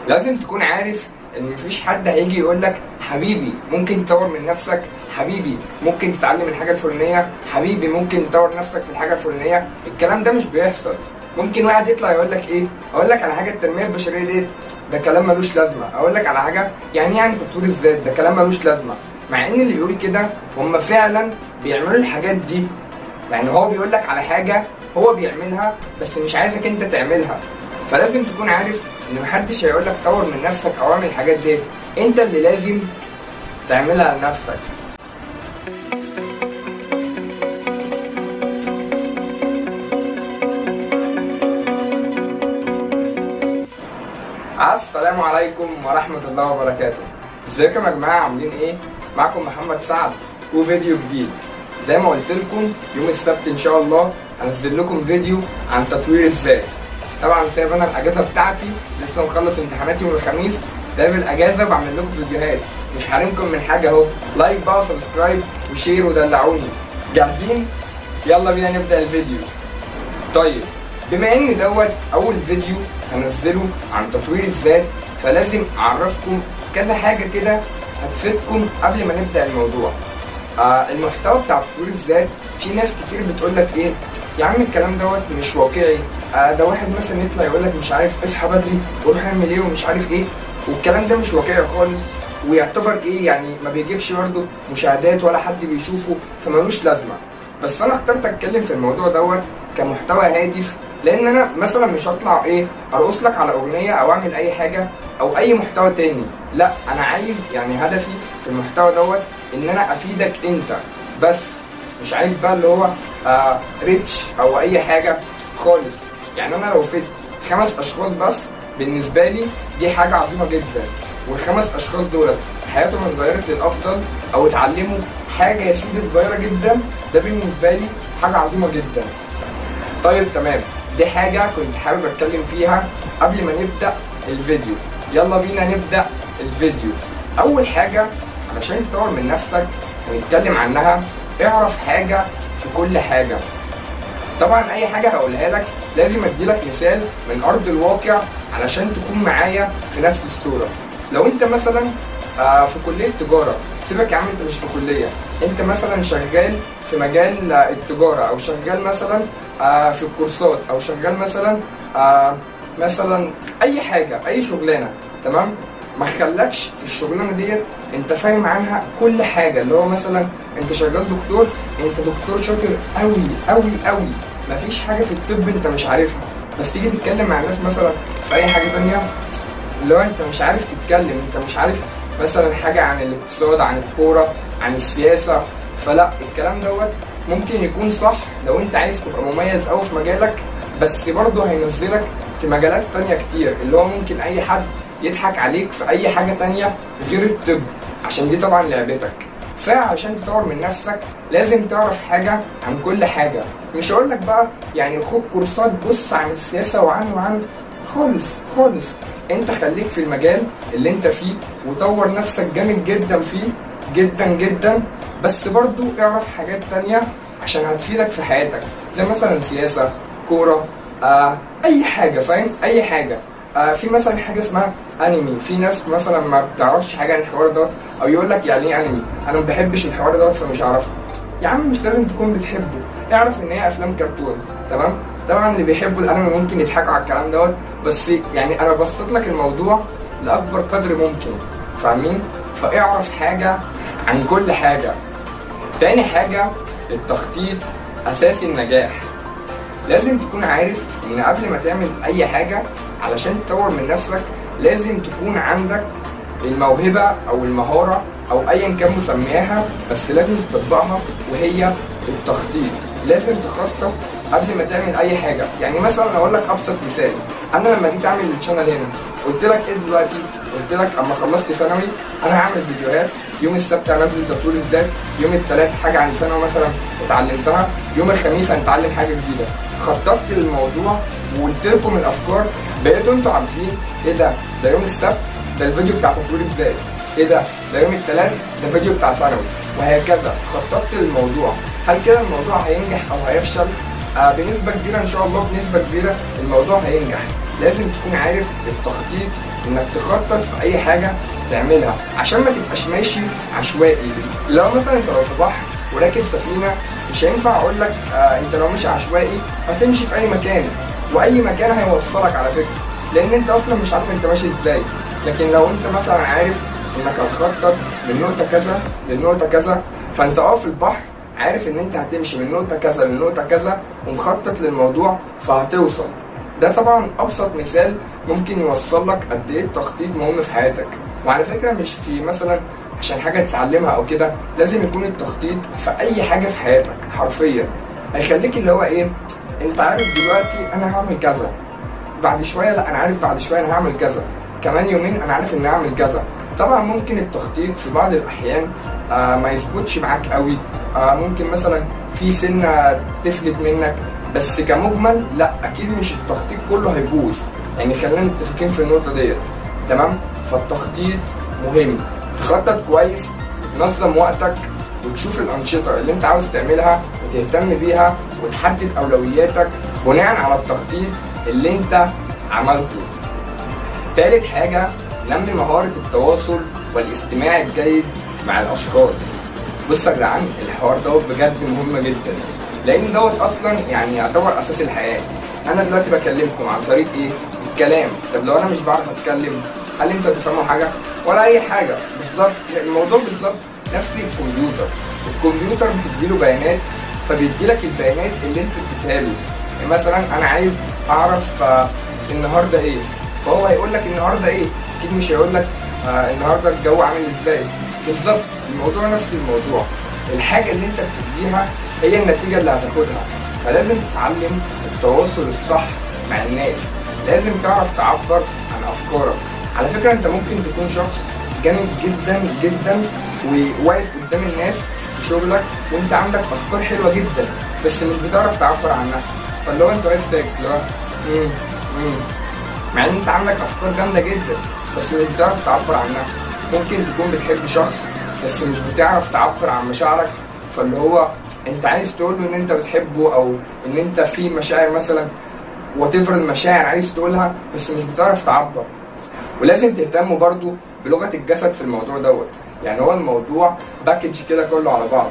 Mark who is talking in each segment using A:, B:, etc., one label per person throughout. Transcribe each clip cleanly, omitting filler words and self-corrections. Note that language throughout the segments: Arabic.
A: لازم تكون عارف ان مفيش حد هيجي يقولك حبيبي ممكن تطور من نفسك، حبيبي ممكن تتعلم الحاجه الفلانيه، حبيبي ممكن تطور نفسك في الحاجه الفلانيه. الكلام ده مش بيحصل. ممكن واحد يطلع يقولك ايه، اقول لك على حاجه، التنميه البشريه ديت ده كلام ملوش لازمه. اقول لك على حاجه، يعني تطوير الذات ده كلام ملوش لازمه، مع ان اللي بيقول كده هم فعلا بيعملوا الحاجات دي. يعني هو بيقول لك على حاجه هو بيعملها بس مش عايزك انت تعملها. فلازم تكون عارف ان محدش هيقول لك طور من نفسك او اعمل الحاجات دي، انت اللي لازم تعملها لنفسك. السلام عليكم ورحمة الله وبركاته. ازيكم يا جماعة، عاملين ايه؟ معكم محمد سعد وفيديو جديد. زي ما قلت لكم يوم السبت ان شاء الله هنزل لكم فيديو عن تطوير الذات. طبعا سايب انا الاجازة بتاعتي، لسه مخلص امتحاناتي يوم الخميس، سايب الاجازة وبعمل لكم فيديوهات. مش حارمكم من حاجة اهو، لايك بقى وسبسكرايب وشير ودلعوني. جاهزين؟ يلا بينا نبدأ الفيديو. طيب، بما ان دوت اول فيديو هنزله عن تطوير الذات، فلازم اعرفكم كذا حاجه كده هتفيدكم قبل ما نبدا الموضوع. المحتوى بتاع تطوير الذات، في ناس كتير بتقول لك ايه يا عم الكلام دوت مش واقعي. ده واحد مثلا يطلع يقول لك مش عارف اصحى بدري وروح اعمل ايه ومش عارف ايه، والكلام ده مش واقعي خالص، ويعتبر ايه يعني ما بيجيبش برضه مشاهدات ولا حد بيشوفه، فمالوش لازمه. بس انا اخترت اتكلم في الموضوع دوت كمحتوى هادف، لان انا مثلا مش هطلع ارقص لك على اغنيه او اعمل اي حاجه او اي محتوى تاني. لا، انا عايز يعني هدفي في المحتوى دوت ان انا افيدك انت بس، مش عايز بقى اللي هو ريتش او اي حاجه خالص. يعني انا لو فدت 5 اشخاص بس، بالنسبه لي دي حاجه عظيمه جدا، وال5 اشخاص دول حياتهم اتغيرت للافضل او اتعلموا حاجه يا سيدي صغيره جدا، ده بالنسبه لي حاجه عظيمه جدا. طيب تمام، دي حاجة كنت حابب اتكلم فيها قبل ما نبدأ الفيديو. يلا بينا نبدأ الفيديو. اول حاجة علشان تطور من نفسك هنتكلم عنها، اعرف حاجة في كل حاجة. طبعا اي حاجة هقولها لك لازم اديلك مثال من ارض الواقع علشان تكون معايا في نفس الصورة. لو انت مثلا في كلية تجارة، سيبك يا عم انت مش في كلية، انت مثلا شغال في مجال التجارة، او شغال مثلا في الكورسات، او شغال مثلا اي حاجة، اي شغلانة، تمام؟ ما خلاكش في الشغلانة ديت انت فاهم عنها كل حاجة. اللي هو مثلا انت شغال دكتور، انت دكتور شاطر قوي قوي قوي، مفيش حاجة في الطب انت مش عارفها، بس تيجي تتكلم مع الناس مثلا في اي حاجة تانية، اللي هو انت مش عارف تتكلم، انت مش عارف مثلا حاجة عن الاقتصاد، عن الكورة، عن السياسة. فلا، الكلام دوت ممكن يكون صح لو انت عايز تبقى مميز قوي في مجالك، بس برضه هينزلك في مجالات تانية كتير، اللي هو ممكن اي حد يضحك عليك في اي حاجة تانية غير الطب، عشان دي طبعا لعبتك. فعشان تطور من نفسك لازم تعرف حاجة عن كل حاجة. مش هقولك بقى يعني خد كورسات بص عن السياسة وعن خالص خالص، انت خليك في المجال اللي انت فيه وطور نفسك جامد جدا فيه، جدا جدا، بس برضو اعرف حاجات تانية عشان هتفيدك في حياتك، زي مثلا سياسة، كورة، اي حاجة، فاهم؟ اي حاجة. في مثلا حاجة اسمها انمي، في ناس مثلا ما بتعرفش حاجة عن الحوار دوت، او يقول لك يعني ايه انمي، انا ما بحبش الحوار دوت فمش عارفه. يا عم مش لازم تكون بتحبه، اعرف ان هي افلام كرتون، تمام؟ طبعا اللي بيحبوا الانمي ممكن يضحكوا على الكلام دوت، بس يعني انا بسط لك الموضوع لاكبر قدر ممكن، فاهمين؟ فاعرف حاجة عن كل حاجة. تاني حاجة، التخطيط اساس النجاح. لازم تكون عارف ان قبل ما تعمل اي حاجة علشان تطور من نفسك لازم تكون عندك الموهبة او المهارة او ايا كان مسمياها، بس لازم تطبقها، وهي التخطيط. لازم تخطط قبل ما تعمل اي حاجة. يعني مثلا اقول لك ابسط مثال، انا لما جيت اعمل الشانل هنا قلت لك ايه دلوقتي؟ قلت لك اما خلصت ثانوي انا هعمل فيديوهات، يوم السبت هنزل تطوير الذات، يوم الثلاث حاجة عن ثانوي مثلا اتعلمتها، يوم الخميس هنتعلم حاجة جديدة. خططت للموضوع وقلت لكم الافكار، بقيتوا انتوا عارفين ايه ده يوم السبت ده الفيديو بتاع تطوير الذات، ايه ده يوم الثلاث ده الفيديو بتاع ثانوي، وهكذا. خططت للموضوع. هل كده الموضوع هينجح او هيفشل؟ بنسبة كبيرة ان شاء الله، بنسبة كبيرة الموضوع هينجح، لازم تكون عارف التخطيط، انك تخطط في اي حاجه تعملها عشان ما تبقاش ماشي عشوائي. لو مثلا انت لو في بحر وراكب سفينه، مش هينفع اقول لك انت لو ماشي عشوائي هتمشي في اي مكان، واي مكان هيوصلك على فكره، لان انت اصلا مش عارف انت ماشي ازاي. لكن لو انت مثلا عارف انك هتخطط من نقطه كذا للنقطه كذا، فانت في البحر عارف ان انت هتمشي من نقطه كذا لنقطه كذا ومخطط للموضوع فهتوصل. ده طبعا ابسط مثال ممكن يوصل لك قد ايه التخطيط مهم في حياتك. وعلى فكره مش في مثلا عشان حاجه تتعلمها او كده، لازم يكون التخطيط في اي حاجه في حياتك حرفيا. هيخليك اللي هو ايه، انت عارف دلوقتي انا هعمل كذا، بعد شويه لا انا عارف بعد شويه انا هعمل كذا، كمان يومين انا عارف اني هعمل كذا. طبعا ممكن التخطيط في بعض الاحيان ما يظبطش معاك قوي، ممكن مثلا في سنه تفلت منك، بس كمجمل لا اكيد مش التخطيط كله هيبوظ. يعني خلينا متفقين في النقطه ديت، تمام؟ فالتخطيط مهم، تخطط كويس، تنظم وقتك، وتشوف الانشطه اللي انت عاوز تعملها وتهتم بيها، وتحدد اولوياتك بناء على التخطيط اللي انت عملته. تالت حاجه، نمي مهاره التواصل والاستماع الجيد مع الاشخاص. بص يا جدعان، الحوار دوت بجد مهم جدا، لان دوت اصلا يعني يعتبر اساس الحياه. انا دلوقتي بكلمكم عن طريق ايه؟ الكلام. طب لو انا مش بعرف اتكلم، هل انتوا هتفهموا حاجه ولا اي حاجه؟ بالظبط الموضوع بالظبط نفس الكمبيوتر بتديله بيانات، فبيديلك البيانات اللي انت اديتها له. يعني مثلا انا عايز اعرف النهارده ايه، فهو هيقول لك النهارده ايه، اكيد مش هيقول لك النهارده الجو عامل ازاي. بالظبط الموضوع نفس الموضوع، الحاجه اللي انت بتديها هي النتيجه اللي هتاخدها. فلازم تتعلم التواصل الصح مع الناس، لازم تعرف تعبر عن افكارك. على فكره انت ممكن تكون شخص جامد جدا جدا وواقف قدام الناس في شغلك وانت عندك افكار حلوه جدا، بس مش بتعرف تعبر عنها. فاللي هو انت واقف ساكت، اللي هو مع ان انت عندك افكار جامده جدا بس مش بتعرف تعبر عنها. ممكن تكون بتحب شخص بس مش بتعرف تعبر عن مشاعرك، فاللي هو انت عايز تقول له ان انت بتحبه او ان انت في مشاعر مثلا وتفرض المشاعر عايز تقولها بس مش بتعرف تعبر. ولازم تهتموا برضو بلغه الجسد في الموضوع دوت. يعني هو الموضوع باكج كده كله على بعضه،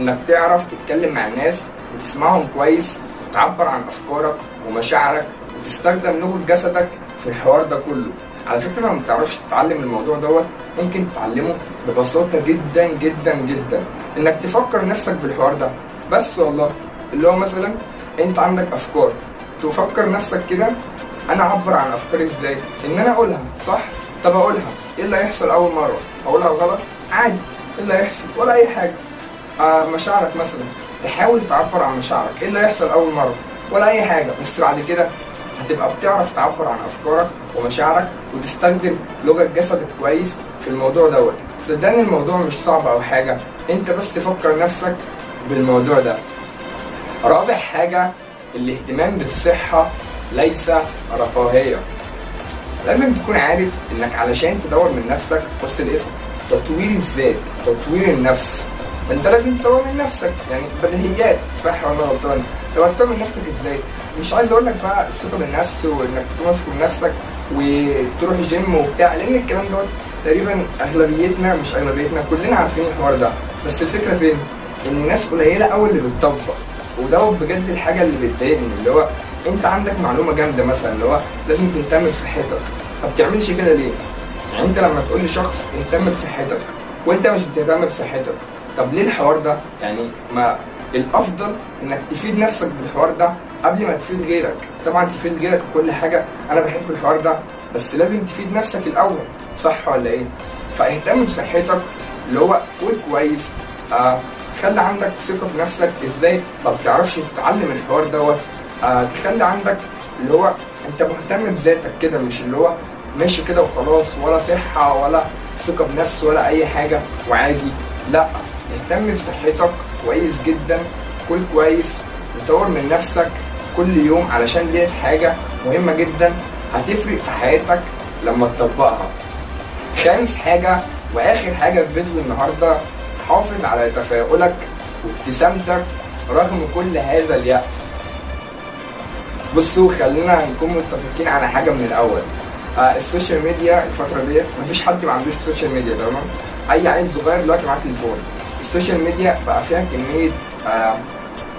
A: انك تعرف تتكلم مع الناس وتسمعهم كويس وتعبر عن افكارك ومشاعرك وتستخدم لغه جسدك في الحوار ده كله. على فكره لو ما بتعرفش تتعلم الموضوع دوت، ممكن تتعلمه ببساطه جدا جدا جدا، انك تفكر نفسك بالحوار ده بس. والله اللي هو مثلا انت عندك افكار، تفكر نفسك كده انا اعبر عن افكاري ازاي؟ ان انا اقولها صح. طب اقولها ايه اللي هيحصل اول مره؟ اقولها غلط عادي، ايه اللي هيحصل؟ ولا اي حاجه. مشاعرك مثلا، تحاول تعبر عن مشاعرك، ايه اللي هيحصل اول مره؟ ولا اي حاجه. بس بعد كده هتبقى بتعرف تعبر عن افكارك ومشاعرك وتستخدم لغه جسدك كويس في الموضوع دوت. صدقني الموضوع مش صعب او حاجه، انت بس تفكر نفسك بالموضوع ده. رابع حاجه، الاهتمام بالصحه ليس رفاهيه. لازم تكون عارف انك علشان تطور من نفسك، بص الاسم تطوير الذات، تطوير النفس، فانت لازم تطور من نفسك. يعني بديهيات، صح ولا غلطان؟ طب هتطور من نفسك ازاي؟ مش عايز اقول لك بقى الثقه بالنفس وانك تكون واثق من نفسك وتروح جيم وبتاع، لان الكلام دوت تقريبا اغلبيتنا، مش اغلبيتنا، كلنا عارفين الحوار ده. بس الفكره فين؟ ان ناس قليله قوي اللي بتطبق، ودوت بجد الحاجه اللي بتضايقني. اللي هو انت عندك معلومه جامده مثلا، اللي هو لازم تهتم بصحتك، ما بتعملش كده ليه؟ يعني انت لما تقول لشخص اهتم بصحتك وانت مش بتهتم بصحتك، طب ليه الحوار ده؟ يعني ما الافضل انك تفيد نفسك بالحوار ده قبل ما تفيد غيرك. طبعا تفيد غيرك وكل حاجه، انا بحب الحوار ده، بس لازم تفيد نفسك الاول، صح ولا ايه؟ فاهتم بصحتك، اللي هو كل كويس، خلي عندك ثقه في نفسك. ازاي؟ ما بتعرفش تتعلم الحوار دوت، تخلي عندك اللي هو انت مهتم بذاتك كده، مش اللي هو ماشي كده وخلاص، ولا صحه ولا ثقه بنفس ولا اي حاجه وعادي. لا، اهتم بصحتك كويس جدا، كل كويس، وطور من نفسك كل يوم، علشان دي حاجه مهمه جدا هتفرق في حياتك لما تطبقها. خامس حاجه واخر حاجه في فيديو النهارده، حافظ على تفاؤلك وابتسامتك رغم كل هذا اليأس. بصوا خلينا نكون متفقين على حاجه من الاول. السوشيال ميديا الفتره ديت مفيش حد ما عندوش سوشيال ميديا، تمام؟ اي عيل صغير دلوقتي معاه تليفون. السوشيال ميديا بقى فيها كميه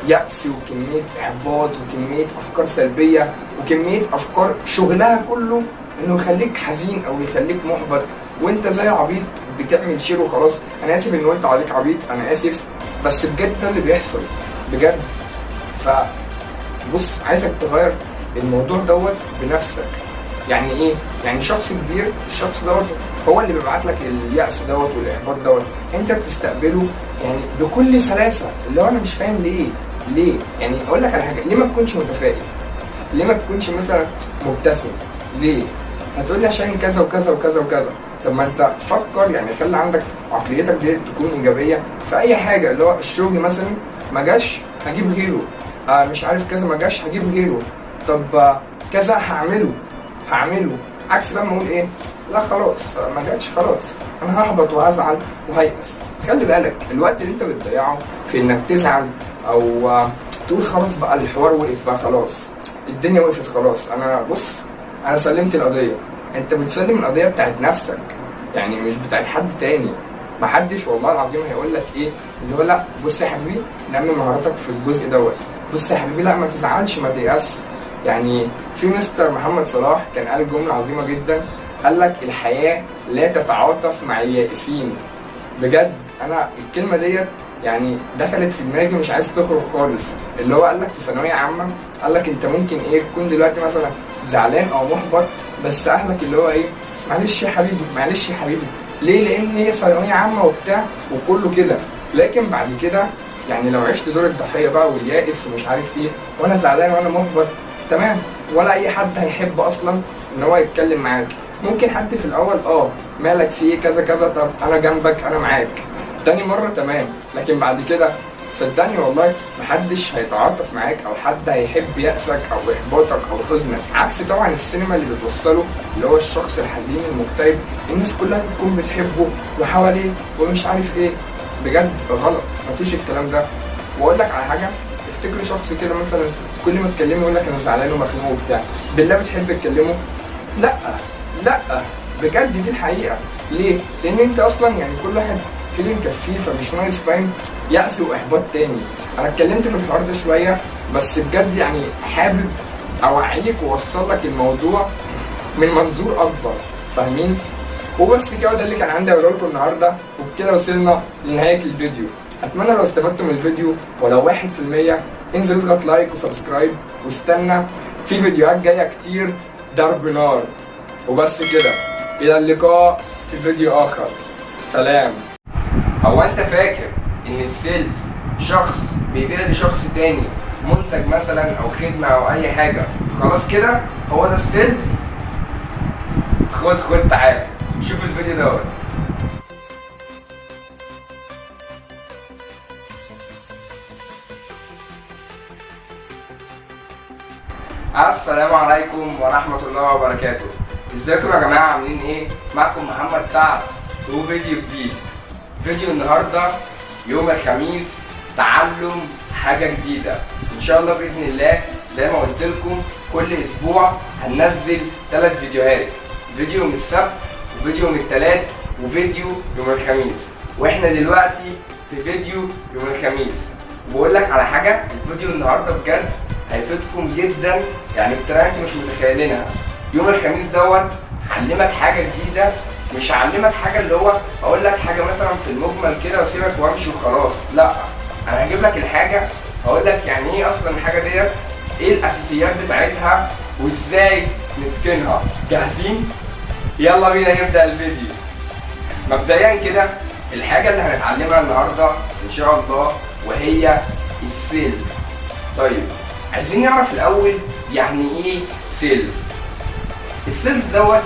A: يأس وكميه احباط وكميه افكار سلبيه وكميه افكار شغلها كله انه يخليك حزين او يخليك محبط، وانت زي عبيط بتعمل شير وخلاص. انا اسف ان قلت عليك عبيط، انا اسف، بس بجد ده اللي بيحصل بجد. فبص، عايزك تغير الموضوع دوت بنفسك. يعني ايه؟ يعني شخص كبير، الشخص دوت هو اللي بيبعت لك اليأس دوت والاحباط دوت، انت بتستقبله يعني بكل سلاسه. اللي هو انا مش فاهم ليه؟ يعني اقول لك على حاجه، ليه ما تكونش متفائل؟ ليه ما تكونش مثلا مبتسم؟ ليه؟ هتقول لي عشان كذا وكذا وكذا وكذا. طب ما انت فكر، يعني خلي عندك عقليتك دي تكون ايجابيه في اي حاجه. اللي هو الشغل مثلا ما جاش هجيب غيره، مش عارف كذا ما جاش هجيب غيره، طب كذا هعمله. عكس بقى ما اقول ايه، لا خلاص ما جاتش، خلاص انا هحبط وهزعل وهيأس. خلي بالك الوقت اللي انت بتضيعه في انك تزعل او تقول خلاص بقى الحوار وقف بقى، خلاص الدنيا وقفت خلاص، انا سلمت القضيه. انت بتسلم القضيه بتاعت نفسك، يعني مش بتاعت حد تاني. محدش والله العظيم هيقول لك ايه اللي هو لا بص يا حبيبي نمي مهاراتك في الجزء دوت، بص يا حبيبي لا ما تزعلش ما تيأسش. يعني في مستر محمد صلاح كان قال جمله عظيمه جدا، قال لك الحياه لا تتعاطف مع اليائسين. بجد انا الكلمه ديت يعني دخلت في دماغي مش عايز تخرج خالص. اللي هو قال لك في ثانويه عامه، قال لك انت ممكن ايه تكون دلوقتي مثلا زعلان او محبط، بس اهلك اللي هو ايه معلش يا حبيبي معلش يا حبيبي. ليه؟ لان هي ثانويه عامه وبتاع وكله كده. لكن بعد كده يعني لو عشت دور الضحيه بقى واليائس ومش عارف ايه وانا زعلان وانا محبط، تمام، ولا اي حد هيحب اصلا ان هو يتكلم معاك. ممكن حد في الاول مالك فيه كذا كذا، طب انا جنبك انا معاك، تاني مره تمام، لكن بعد كده صدقني والله محدش هيتعاطف معاك او حد هيحب يأسك او احباطك او حزنك. عكس طبعا السينما اللي بتوصله، اللي هو الشخص الحزين المكتئب الناس كلها بتكون بتحبه وحواليه ومش عارف ايه. بجد غلط، مفيش الكلام ده. واقول لك على حاجه، افتكروا شخص كده مثلا كل ما تكلمه يقول لك انا زعلان ومخنوق وبتاع، بالله بتحب تكلمه؟ لا بجد دي الحقيقه. ليه؟ لان انت اصلا يعني كل واحد فيلم مكفيه، فمش ناقص فاهم يأس واحباط تاني. انا اتكلمت في الحوار ده شويه، بس بجد يعني حابب اوعيك واوصل لك الموضوع من منظور اكبر، فاهمين؟ وبس كده، ده اللي كان عندي اقوله لكم النهارده، وبكده وصلنا لنهايه الفيديو. اتمنى لو استفدتوا من الفيديو ولو 1%، انزل اضغط لايك وسبسكرايب واستنى في فيديوهات جايه كتير ضرب نار. وبس كده، الى اللقاء في فيديو اخر، سلام. هو انت فاكر ان السيلز شخص بيبيع لشخص تاني منتج مثلا او خدمه او اي حاجه خلاص كده هو ده السيلز؟ خد تعالى شوف الفيديو دوت. السلام عليكم ورحمة الله وبركاته. ازيكم يا جماعة، عاملين ايه؟ معكم محمد سعد وفيديو جديد. فيديو النهاردة يوم الخميس، تعلم حاجة جديدة ان شاء الله بإذن الله. زي ما قلت لكم كل اسبوع هننزل 3 فيديوهات، فيديو يوم السبت وفيديو يوم الثلاث وفيديو يوم الخميس، واحنا دلوقتي في فيديو يوم الخميس. وبقول لك على حاجة، الفيديو النهاردة بجد هيفيدكم جدا، يعني بطريقه انتوا مش متخيلينها. يوم الخميس دوت هعلمك حاجه جديده، مش هعلمك حاجه اللي هو اقول لك حاجه مثلا في المجمل كده واسيبك وامشي وخلاص، لا، انا هجيب لك الحاجه، هقول لك يعني ايه اصلا الحاجه ديت، ايه الاساسيات بتاعتها وازاي نتقنها. جاهزين؟ يلا بينا نبدا الفيديو. مبدئيا كده الحاجه اللي هنتعلمها النهارده ان شاء الله وهي السيلز. طيب عايزين نعرف الاول يعني ايه سيلز. السيلز دوت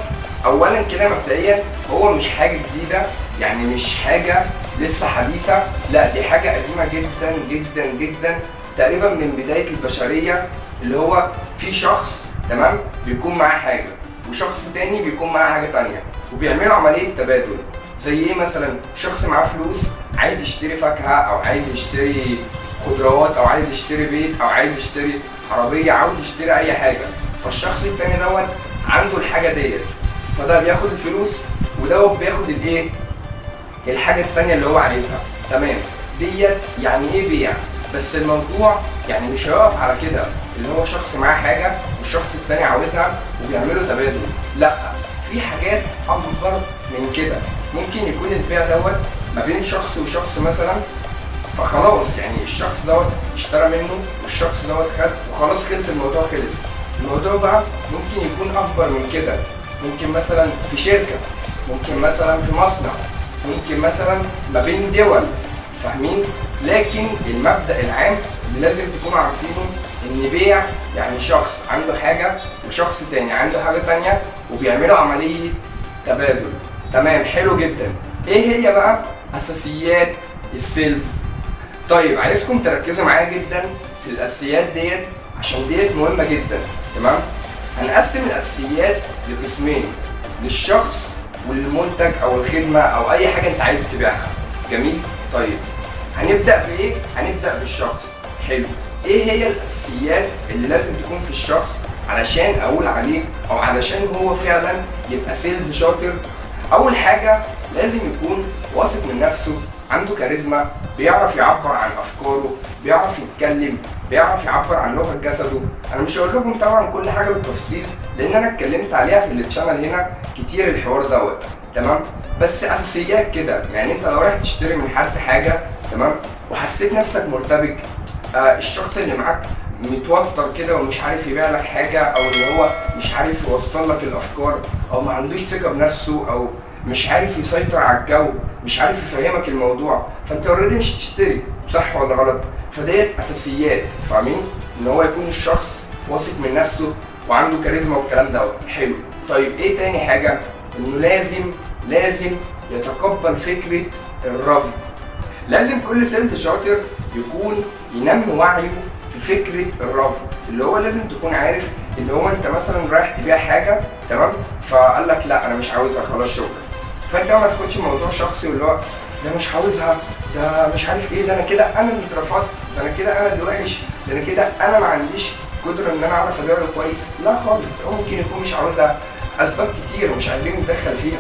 A: اولا كده مبدئيا هو مش حاجه جديده، يعني مش حاجه لسه حديثه، لا دي حاجه قديمه جدا جدا جدا، تقريبا من بدايه البشريه. اللي هو في شخص تمام بيكون معاه حاجه وشخص تاني بيكون معاه حاجه تانيه، وبيعملوا عمليه تبادل. زي ايه مثلا؟ شخص معاه فلوس عايز يشتري فاكهه او عايز يشتري خضروات او عايز يشتري بيت او عايز يشتري عربيه، عاوز يشتري اي حاجه، فالشخص التاني دوت عنده الحاجه ديت، فده بياخد الفلوس ودوت بياخد الايه، الحاجه التانيه اللي هو عايزها. تمام، ديت يعني ايه بيع. بس الموضوع يعني مش هيقف على كده، اللي هو شخص معاه حاجه والشخص التاني عاوزها وبيعملوا تبادل. لا، في حاجات اكبر من كده. ممكن يكون البيع دوت ما بين شخص وشخص مثلا، فخلاص يعني الشخص دوت اشترى منه والشخص دوت خد وخلاص، خلص الموضوع، خلص. الموضوع بقى ممكن يكون اكبر من كده، ممكن مثلا في شركه، ممكن مثلا في مصنع، ممكن مثلا ما بين دول، فاهمين؟ لكن المبدأ العام اللي لازم تكونوا عارفينه ان بيع يعني شخص عنده حاجة وشخص تاني عنده حاجة تانية وبيعملوا عملية تبادل. تمام، حلو جدا. ايه هي بقى اساسيات السيلز؟ طيب عايزكم تركزوا معايا جدا في الاساسيات ديت عشان ديت مهمة جدا. تمام، هنقسم الاساسيات لقسمين، للشخص وللمنتج او الخدمة او اي حاجة انت عايز تبيعها. جميل. طيب هنبدأ بايه؟ هنبدأ بالشخص. حلو. ايه هي الاساسيات اللي لازم تكون في الشخص علشان اقول عليه او علشان هو فعلا يبقى سيلز شاطر؟ اول حاجة لازم يكون واثق من نفسه، عنده كاريزما، بيعرف يعبر عن افكاره، بيعرف يتكلم، بيعرف يعبر عن لغة جسده. انا مش هقول لكم طبعا كل حاجة بالتفصيل لان انا اتكلمت عليها في التشانل هنا كتير الحوار دوت. تمام، بس اساسيات كده. يعني انت لو رايح تشتري من حد حاجة، تمام، وحسيت نفسك مرتبك، الشخص اللي معاك متوتر كده ومش عارف يبيع لك حاجه، او ان هو مش عارف يوصل لك الافكار، او ما عندوش ثقه بنفسه، او مش عارف يسيطر على الجو، مش عارف يفهمك الموضوع، فانت اوريدي مش تشتري. صح ولا غلط؟ فديت اساسيات، فاهمين؟ ان هو يكون الشخص واثق من نفسه وعنده كاريزما والكلام دوت. حلو. طيب ايه تاني حاجه؟ انه لازم يتقبل فكره الرفض. لازم كل سيلز شاطر يكون ينمي وعيه في فكره الرفض، اللي هو لازم تكون عارف ان هو انت مثلا رايح تبيع حاجه، تمام، فقال لك لا انا مش عاوزها، خلاص شكرا. فانت ما تاخدش الموضوع شخصي، واللي هو ده مش عاوزها، ده مش عارف ايه، ده انا كده انا اللي اترفضت، ده انا كده انا اللي وحش، ده انا كده انا ما عنديش قدره ان انا اعرف ابيع له كويس. لا خالص، هو ممكن يكون مش عاوزها، اسباب كتير ومش عايزين نتدخل فيها.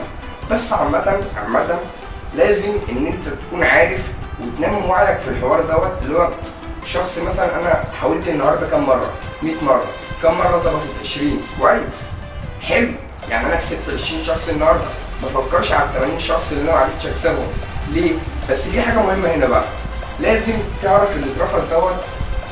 A: بس عامه لازم ان انت تكون عارف وتنمي وعيك في الحوار دوت، اللي هو شخص مثلا انا حاولت النهارده كام مره؟ 100 مره. كام مره ظبطت؟ 20. كويس، حلو. يعني انا كسبت 20 شخص النهارده، ما افكرش على ال 80 شخص اللي انا ما عرفتش اكسبهم. ليه؟ بس في حاجه مهمه هنا بقى، لازم تعرف اللي اترفض دوت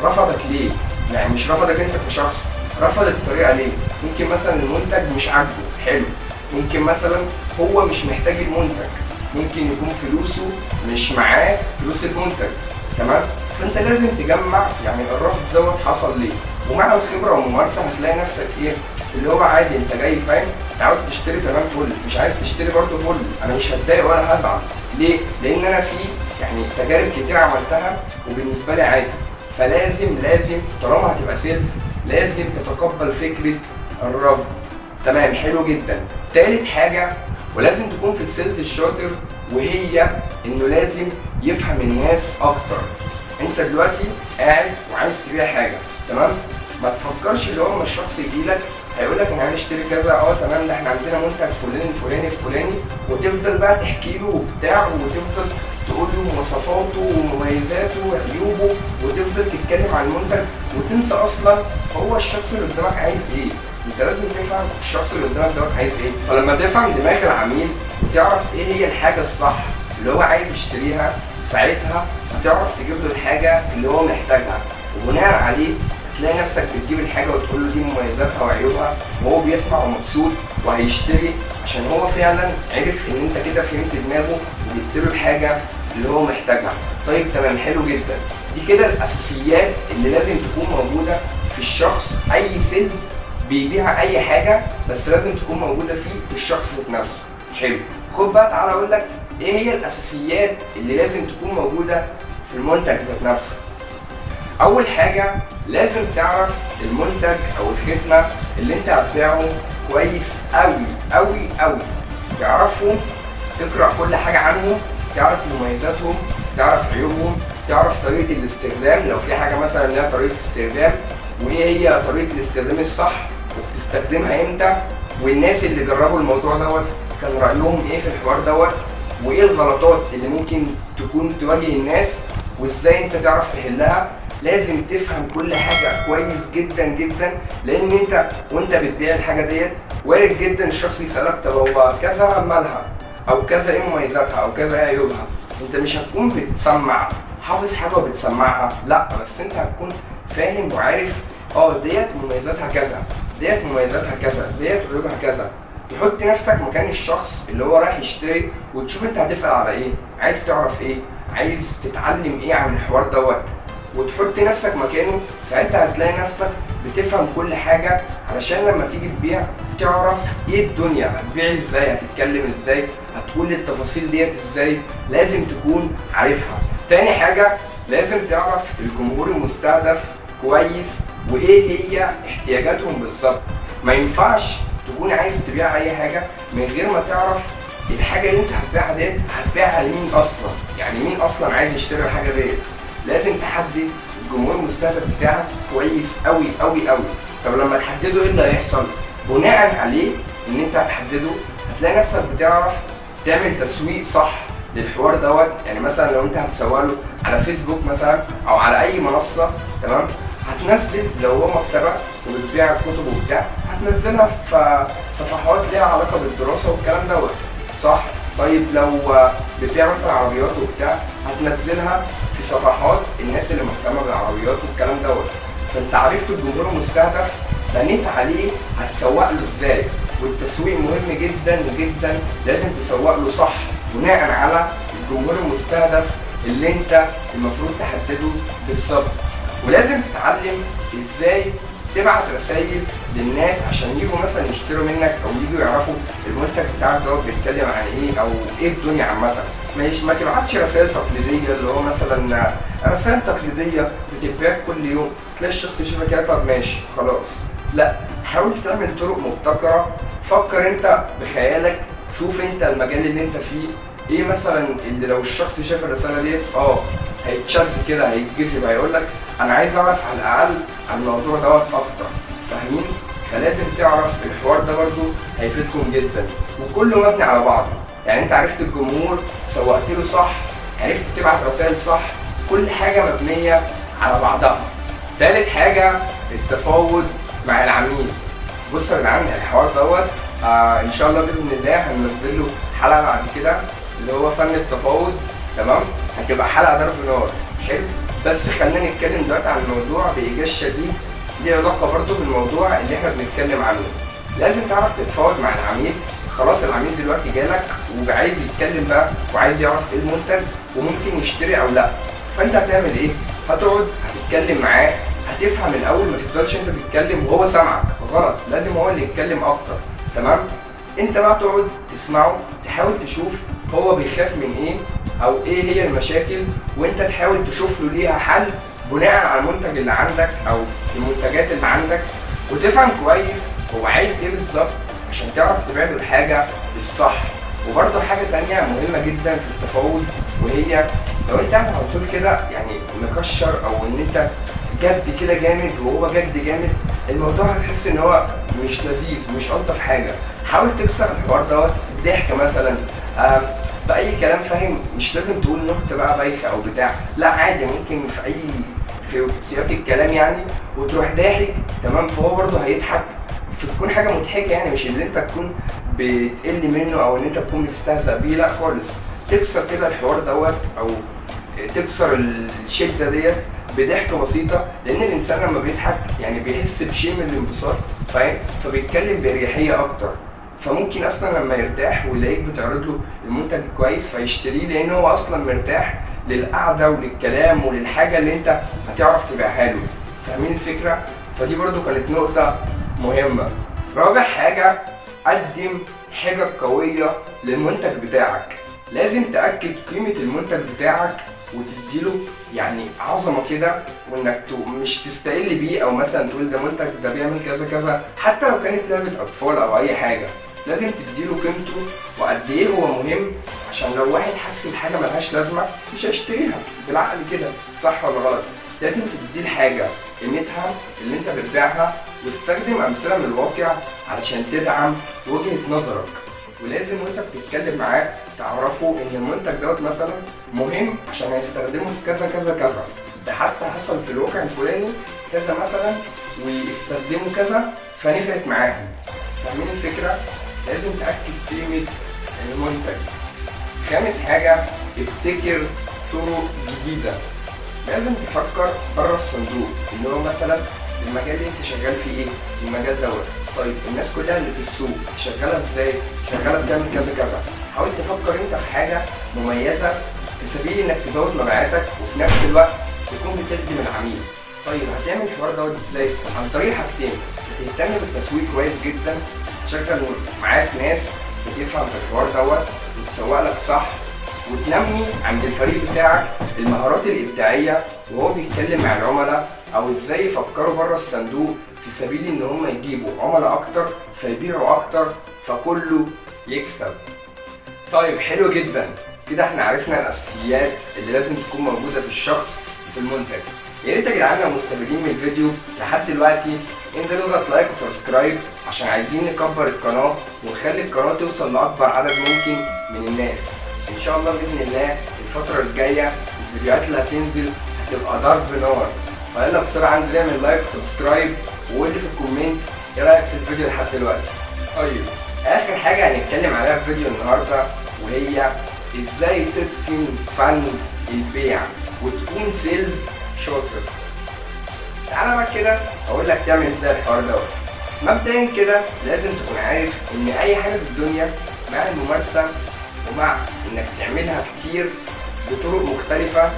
A: رفضك ليه؟ يعني مش رفضك انت كشخص، رفض الطريقه ليه؟ ممكن مثلا المنتج مش عاجبه، حلو. ممكن مثلا هو مش محتاج المنتج، ممكن يكون فلوسه مش معاه فلوس المنتج. تمام، فانت لازم تجمع يعني الرفض دوت حصل ليه، ومع الخبره والممارسه هتلاقي نفسك ايه اللي هو عادي، انت جاي فاهم، انت عاوز تشتري تمام فل، مش عايز تشتري برضه فل، انا مش هتضايق ولا هزعل. ليه؟ لان انا في يعني تجارب كتير عملتها وبالنسبه لي عادي. فلازم طالما هتبقى سيلز لازم تتقبل فكره الرفض. تمام، حلو جدا. تالت حاجه ولازم تكون في السيلز الشاطر، وهي انه لازم يفهم الناس اكتر. انت دلوقتي قاعد وعايز تبيع حاجه، تمام، ما تفكرش اللي هو اما الشخص يجي لك هيقول لك انا عايز اشتري كذا، تمام، ده احنا عندنا منتج فلاني الفلاني، وتفضل بقى تحكي له وبتاع، وتفضل تقول له مواصفاته ومميزاته وعيوبه، وتفضل تتكلم عن المنتج وتنسى اصلا هو الشخص اللي قدامك عايز ايه. انت لازم تفهم الشخص اللي قدامك دوت عايز ايه. فلما تفهم دماغ العميل وتعرف ايه هي الحاجه الصح اللي هو عايز يشتريها، ساعتها هتعرف تجيب له الحاجه اللي هو محتاجها، وبناء عليه تلاقي نفسك بتجيب الحاجه وتقول له دي مميزاتها وعيوبها، وهو بيسمع ومبسوط وهيشتري، عشان هو فعلا عرف ان انت كده فهمت دماغه وجبت له الحاجه اللي هو محتاجها. طيب تمام، حلو جدا. دي كده الاساسيات اللي لازم تكون موجوده في الشخص. اي سيلز بيبيع اي حاجه بس لازم تكون موجوده في الشخص ذات نفسه. حلو. خد بقى تعالى اقول لك ايه هي الاساسيات اللي لازم تكون موجوده في المنتج ذات نفسه. اول حاجه لازم تعرف المنتج او الخدمه اللي انت هتبيعه كويس قوي، تعرفهم، تقرا كل حاجه عنهم، تعرف مميزاتهم، تعرف عيوبهم، تعرف طريقه الاستخدام، لو في حاجه مثلا لها طريقه استخدام، وايه هي طريقه الاستخدام الصح وبتستخدمها امتى، والناس اللي جربوا الموضوع دوت كان رايهم ايه في الحوار دوت، وايه الغلطات اللي ممكن تكون تواجه الناس وازاي انت تعرف تحلها. لازم تفهم كل حاجه كويس جدا جدا، لان انت وانت بتبيع الحاجه ديت وارد جدا الشخص يسالك طب هو كذا مالها، او كذا ايه مميزاتها، او كذا ايه عيوبها. انت مش هتكون بتسمع حافظ حاجه وبتسمعها، لا، بس انت هتكون فاهم وعارف ديت مميزاتها كذا، ديت مميزاتها كذا، ديت عيوبها كذا. تحط نفسك مكان الشخص اللي هو رايح يشتري وتشوف انت هتسال على ايه، عايز تعرف ايه، عايز تتعلم ايه عن الحوار دوت، وتحط نفسك مكانه. ساعتها هتلاقي نفسك بتفهم كل حاجه، علشان لما تيجي تبيع تعرف ايه الدنيا، هتبيع ازاي، هتتكلم ازاي، هتقول التفاصيل ديت ازاي، لازم تكون عارفها. تاني حاجه لازم تعرف الجمهور المستهدف كويس وايه هي احتياجاتهم بالظبط. ما ينفعش تكون عايز تبيع اي حاجه من غير ما تعرف الحاجه اللي انت هتبيعها ديت هتبيعها لمين اصلا، يعني مين اصلا عايز يشتري الحاجه ديت. لازم تحدد الجمهور المستهدف بتاعك كويس قوي قوي قوي. طب لما تحدده ايه اللي هيحصل؟ بناء عليه ان انت هتحدده هتلاقي نفسك بتعرف تعمل تسويق صح للحوار دوت. يعني مثلا لو انت هتسوق له على فيسبوك مثلا او على اي منصه، تمام، هتنزل لو هو مكتبه وبتبيع كتب وبتاع هتنزلها في صفحات ليها علاقه بالدراسه والكلام دوت، صح؟ طيب لو بتبيع مثلا عربيات وبتاع هتنزلها في صفحات الناس اللي مهتمه بالعربيات والكلام دوت. فانت عرفت الجمهور المستهدف، بنيت عليه هتسوق له ازاي. والتسويق مهم جدا جدا، لازم تسوق له صح بناء على الجمهور المستهدف اللي انت المفروض تحدده بالظبط. ولازم تتعلم ازاي تبعت رسائل للناس عشان يجوا مثلا يشتروا منك او يجوا يعرفوا المنتج بتاعك دوت بيتكلم عن ايه او ايه الدنيا عامه. ما تبعتش رسائل تقليديه اللي هو مثلا رسائل تقليديه بتتباع كل يوم، تلاقي الشخص يشوفك كده طب ماشي خلاص. لا، حاول تعمل طرق مبتكره. فكر انت بخيالك، شوف انت المجال اللي انت فيه ايه مثلا اللي لو الشخص شاف الرساله ديت هيتشد كده، هيتجذب، هيقول لك انا عايز اعرف على الاقل عن الموضوع دوت اكتر، فاهمين؟ فلازم تعرف الحوار ده برضو هيفيدكم جدا، وكله مبني على بعضه. يعني انت عرفت الجمهور، سوقت له صح، عرفت تبعت رسائل صح، كل حاجه مبنيه على بعضها. ثالث حاجه التفاوض مع العميل. بصوا يا جدعان الحوار دوت ان شاء الله باذن الله هننزل له حلقه بعد كده اللي هو فن التفاوض، تمام؟ هتبقى حلقه ضرب نار، حلو. بس خلينا نتكلم دلوقتي عن الموضوع بايجاز شديد، ليه علاقه برضه بالموضوع اللي احنا بنتكلم عنه. لازم تعرف تتفاوض مع العميل. خلاص العميل دلوقتي جالك وعايز يتكلم بقى وعايز يعرف ايه المنتج وممكن يشتري او لا. فانت هتعمل ايه؟ هتقعد هتتكلم معاه، هتفهم الاول، ما تفضلش انت تتكلم وهو سامعك، غلط، لازم هو اللي يتكلم اكتر، تمام؟ انت بقى تقعد تسمعه، تحاول تشوف هو بيخاف من ايه او ايه هي المشاكل، وانت تحاول تشوف له ليها حل بناء على المنتج اللي عندك او المنتجات اللي عندك، وتفهم كويس هو عايز ايه بالظبط عشان تعرف تبيع له الحاجه بالصح. وبرده حاجه تانية مهمه جدا في التفاوض، وهي لو انت على طول كده يعني مكشر او ان انت جد كده جامد وهو جد جامد، الموضوع هتحس ان هو مش لذيذ، مش الطف حاجه. حاول تكسر الحوار دوت بضحك مثلا، باي كلام، فاهم؟ مش لازم تقول نكته بقى بايخه او بتاع، لا عادي، ممكن في سياق الكلام يعني، وتروح ضاحك، تمام؟ فهو برضه هيضحك، فتكون حاجه مضحكه يعني، مش اللي انت تكون بتقل منه او ان انت تكون بتستهزأ بيه، لا خالص. تكسر كده الحوار دوت او تكسر الشده ديت بضحكه بسيطه، لان الانسان لما بيضحك يعني بيحس بشيء من الانبساط، فاهم؟ فبيتكلم باريحيه اكتر. فممكن اصلا لما يرتاح ويلاقيك بتعرض له المنتج كويس فيشتريه، لان هو اصلا مرتاح للقعده وللكلام وللحاجه اللي انت هتعرف تبيعها له، فاهمين الفكره؟ فدي برضو كانت نقطه مهمه. رابع حاجه، قدم حاجه قويه للمنتج بتاعك. لازم تاكد قيمه المنتج بتاعك وتديله يعني عظمه كده، وانك مش تستقل بيه او مثلا تقول ده منتج ده بيعمل كذا كذا، حتى لو كانت لعبه اطفال او اي حاجه. لازم تديله قيمته وقد ايه هو مهم، عشان لو واحد حس الحاجه ملهاش لازمه مش هيشتريها بالعقل كده، صح ولا غلط؟ لازم تديه الحاجه قيمتها اللي انت بتبيعها، واستخدم امثله من الواقع علشان تدعم وجهه نظرك. ولازم وانت بتتكلم معاه تعرفوا ان المنتج دوت مثلا مهم عشان هيستخدمه في كذا كذا كذا، ده حتى حصل في الواقع الفلاني كذا مثلا ويستخدموا كذا فنفعت معاهم. فاهمين الفكره؟ لازم تاكد قيمه المنتج. خامس حاجه، ابتكر طرق جديده. لازم تفكر بره الصندوق، اللي هو مثلا المجال اللي انت شغال فيه ايه؟ المجال دوت طيب الناس كلها اللي في السوق شغاله ازاي؟ شغاله بتعمل كذا كذا. حاول تفكر انت في حاجه مميزه في سبيل انك تزود مبيعاتك وفي نفس الوقت تكون بتخدم العميل. طيب هتعمل الحوار دوت ازاي؟ عن طريق حاجتين، تهتم بالتسويق كويس جدا، تشغل معاك ناس بتفهم في الحوار دوت وتسوق لك صح، وتنمي عند الفريق بتاعك المهارات الابداعيه وهو بيتكلم مع العملاء، او ازاي يفكروا بره الصندوق في سبيل ان هم يجيبوا عملاء اكتر فيبيعوا اكتر فكله يكسب. طيب حلو جدا، كده احنا عرفنا الاساسيات اللي لازم تكون موجوده في الشخص وفي المنتج. يا ريت يا جدعان لو مستفيدين من الفيديو لحد دلوقتي انزلوا اضغط لايك وسبسكرايب عشان عايزين نكبر القناه ونخلي القناه توصل لاكبر عدد ممكن من الناس. ان شاء الله باذن الله الفتره الجايه الفيديوهات اللي هتنزل هتبقى ضرب نار. فيلا بسرعه انزل اعمل لايك وسبسكرايب وقول لي في الكومنت ايه رايك في الفيديو لحد دلوقتي. طيب اخر حاجه هنتكلم عليها في فيديو النهارده وهي ازاي تتقن فن البيع وتكون سيلز شاطر. تعالى بقى كده اقول لك تعمل ازاي الحوار دوت. مبدئيا كده لازم تكون عارف ان اي حاجه في الدنيا مع الممارسه ومع انك تعملها كتير بطرق مختلفه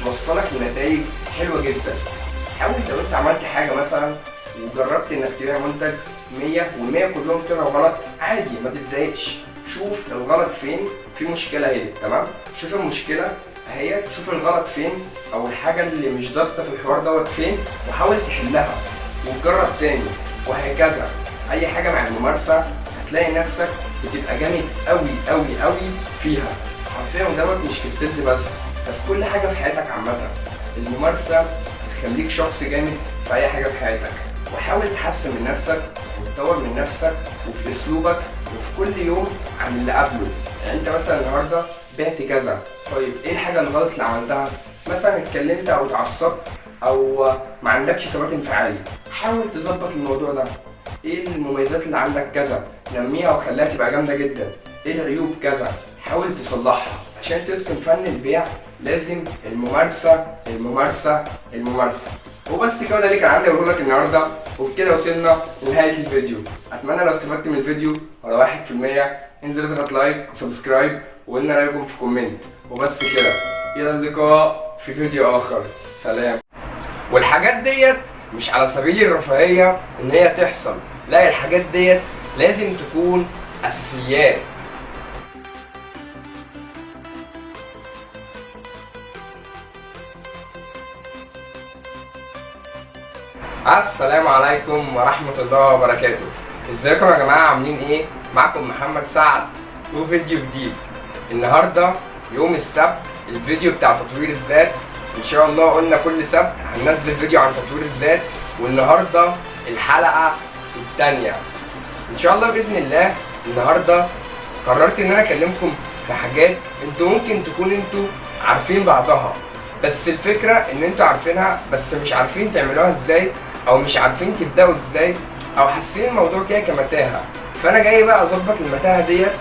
A: بتوصلك لنتائج حلوه جدا. حاول لو انت عملت حاجه مثلا وجربت انك تبيع منتج 100 وال100 كلهم طلعوا غلط، عادي ما تتضايقش. شوف الغلط فين، في مشكله اهي، تمام؟ شوف المشكله اهي، شوف الغلط فين او الحاجه اللي مش ظابطه في الحوار دوت فين وحاول تحلها وتجرب تاني وهكذا. اي حاجه مع الممارسه هتلاقي نفسك بتبقى جامد قوي قوي قوي فيها. حرفيا دوت مش في السيلز بس، ده في كل حاجه في حياتك عامه. الممارسه هتخليك شخص جامد في اي حاجه في حياتك. وحاول تحسن من نفسك وتطور من نفسك وفي اسلوبك وفي كل يوم عن اللي قبله. يعني انت مثلا النهارده بعت كذا، طيب ايه الحاجه الغلط اللي عملتها؟ مثلا اتكلمت او اتعصبت او ما عندكش ثبات انفعالي، حاول تظبط الموضوع ده. ايه المميزات اللي عندك كذا، نميها وخليها تبقى جامده جدا. ايه العيوب كذا، حاول تصلحها. عشان تتقن فن البيع لازم الممارسه الممارسه الممارسه. وبس كده، ده اللي كان عندي اقوله لك النهارده، وبكده وصلنا لنهايه الفيديو. اتمنى لو استفدت من الفيديو على 1% انزل اضغط لايك وسبسكرايب وقلنا رايكم في كومنت. وبس كده، الى اللقاء في فيديو اخر، سلام. والحاجات ديت مش على سبيل الرفاهيه ان هي تحصل، لا الحاجات ديت لازم تكون اساسيات. السلام عليكم ورحمة الله وبركاته. ازيكم يا جماعة، عاملين ايه؟ معكم محمد سعد وفيديو جديد. النهاردة يوم السبت، الفيديو بتاع تطوير الذات. ان شاء الله قلنا كل سبت هننزل فيديو عن تطوير الذات، والنهاردة الحلقة الثانية ان شاء الله بإذن الله. النهاردة قررت ان انا اكلمكم في حاجات انتوا ممكن تكون انتوا عارفين بعضها، بس الفكرة ان انتوا عارفينها بس مش عارفين تعملوها ازاي، او مش عارفين تبداوا ازاي، او حاسين الموضوع كده كمتاهه. فانا جاي بقى اظبط المتاهه ديت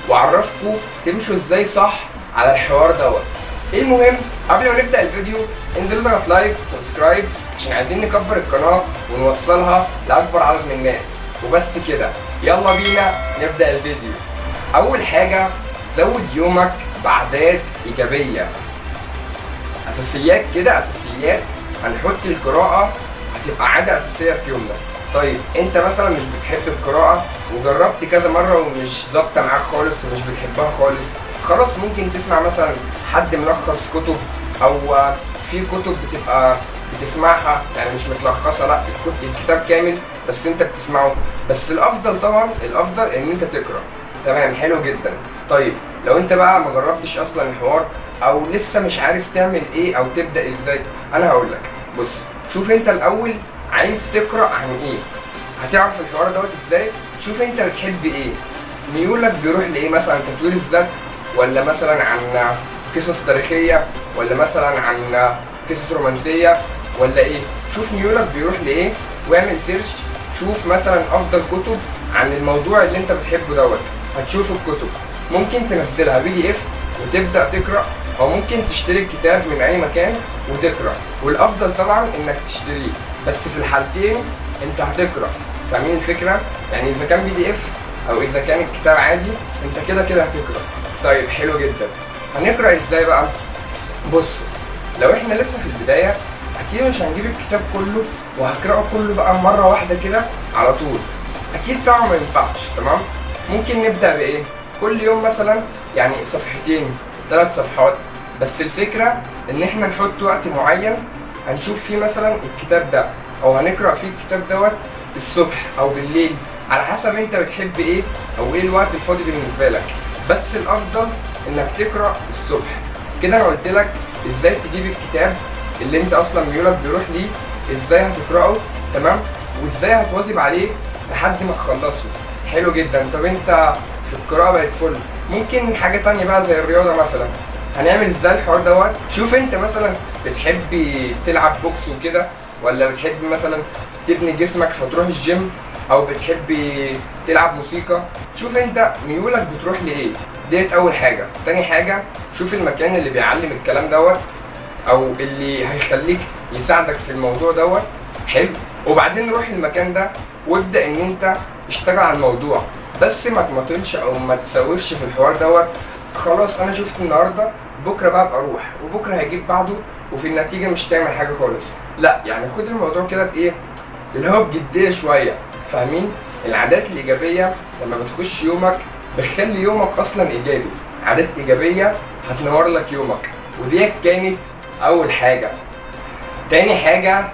A: واعرفكم تمشوا ازاي صح على الحوار دوت. المهم قبل ما نبدا الفيديو انزلوا اضغط لايك وسبسكرايب عشان عايزين نكبر القناه ونوصلها لاكبر عدد من الناس. وبس كده، يلا بينا نبدا الفيديو. اول حاجه، زود يومك بعادات ايجابيه. اساسيات كده، اساسيات. هنحط القراءه هتبقى عادة أساسية في يومنا. طيب أنت مثلا مش بتحب القراءة وجربت كذا مرة ومش ظابطة معاك خالص ومش بتحبها خالص، خلاص ممكن تسمع مثلا حد ملخص كتب، أو في كتب بتبقى بتسمعها يعني مش متلخصة، لا الكتاب كامل بس أنت بتسمعه. بس الأفضل طبعا، الأفضل إن أنت تقرأ. تمام، حلو جدا. طيب لو أنت بقى ما جربتش أصلا الحوار أو لسه مش عارف تعمل إيه أو تبدأ إزاي، أنا هقولك. بص، شوف انت الاول عايز تقرا عن ايه، هتعرف الحوار دوت ازاي. شوف انت بتحب ايه، ميولك بيروح لايه، مثلا تطوير الذات، ولا مثلا عن قصص تاريخيه، ولا مثلا عن قصص رومانسيه، ولا ايه. شوف ميولك بيروح لايه واعمل سيرش. شوف مثلا افضل كتب عن الموضوع اللي انت بتحبه دوت. هتشوف الكتب ممكن تنزلها PDF وتبدا تقرا، او ممكن تشتري الكتاب من اي مكان وتقرا، والافضل طبعا انك تشتريه. بس في الحالتين انت هتقرا، فاهمين الفكره؟ يعني اذا كان PDF او اذا كان الكتاب عادي انت كده كده هتقرا. طيب حلو جدا، هنقرا ازاي بقى؟ بصوا، لو احنا لسه في البدايه اكيد مش هنجيب الكتاب كله وهقراه كله بقى مره واحده كده على طول، اكيد طبعا ما ينفعش. تمام، ممكن نبدا بايه؟ كل يوم مثلا يعني صفحتين 3 صفحات. بس الفكره ان احنا نحط وقت معين هنشوف فيه مثلا الكتاب ده، او هنقرا فيه الكتاب دوت الصبح او بالليل، على حسب انت بتحب ايه او ايه الوقت الفاضي بالنسبه لك. بس الافضل انك تقرا الصبح. كده انا قلت لك ازاي تجيب الكتاب اللي انت اصلا ميولك بيروح ليه، ازاي هتقراه، تمام، وازاي هتواظب عليه لحد ما تخلصه. حلو جدا. طب انت في القراءه بقت فل، ممكن حاجه تانية بقى زي الرياضه مثلا. هنعمل ازاي الحوار دوت؟ شوف انت مثلا بتحبي تلعب بوكس وكده، ولا بتحبي مثلا تبني جسمك فتروح الجيم، او بتحبي تلعب موسيقى. شوف انت ميولك بتروح لايه، ديت اول حاجه. تاني حاجه، شوف المكان اللي بيعلم الكلام دوت او اللي هيخليك يساعدك في الموضوع دوت. حلو، وبعدين روح المكان ده وابدا ان انت اشتغل على الموضوع، بس ما تمطلش او ما تسوفش في الحوار دوت. خلاص انا شفت النهارده، بكره بقى ابقى اروح، وبكره هيجيب بعده، وفي النتيجه مش تعمل حاجه خالص. لا، يعني خد الموضوع كده بايه، اللي هو بجديه شويه، فاهمين؟ العادات الايجابيه لما بتخش يومك بتخلي يومك اصلا ايجابي. عادات ايجابيه هتنور لك يومك، ودي كانت اول حاجه. تاني حاجه،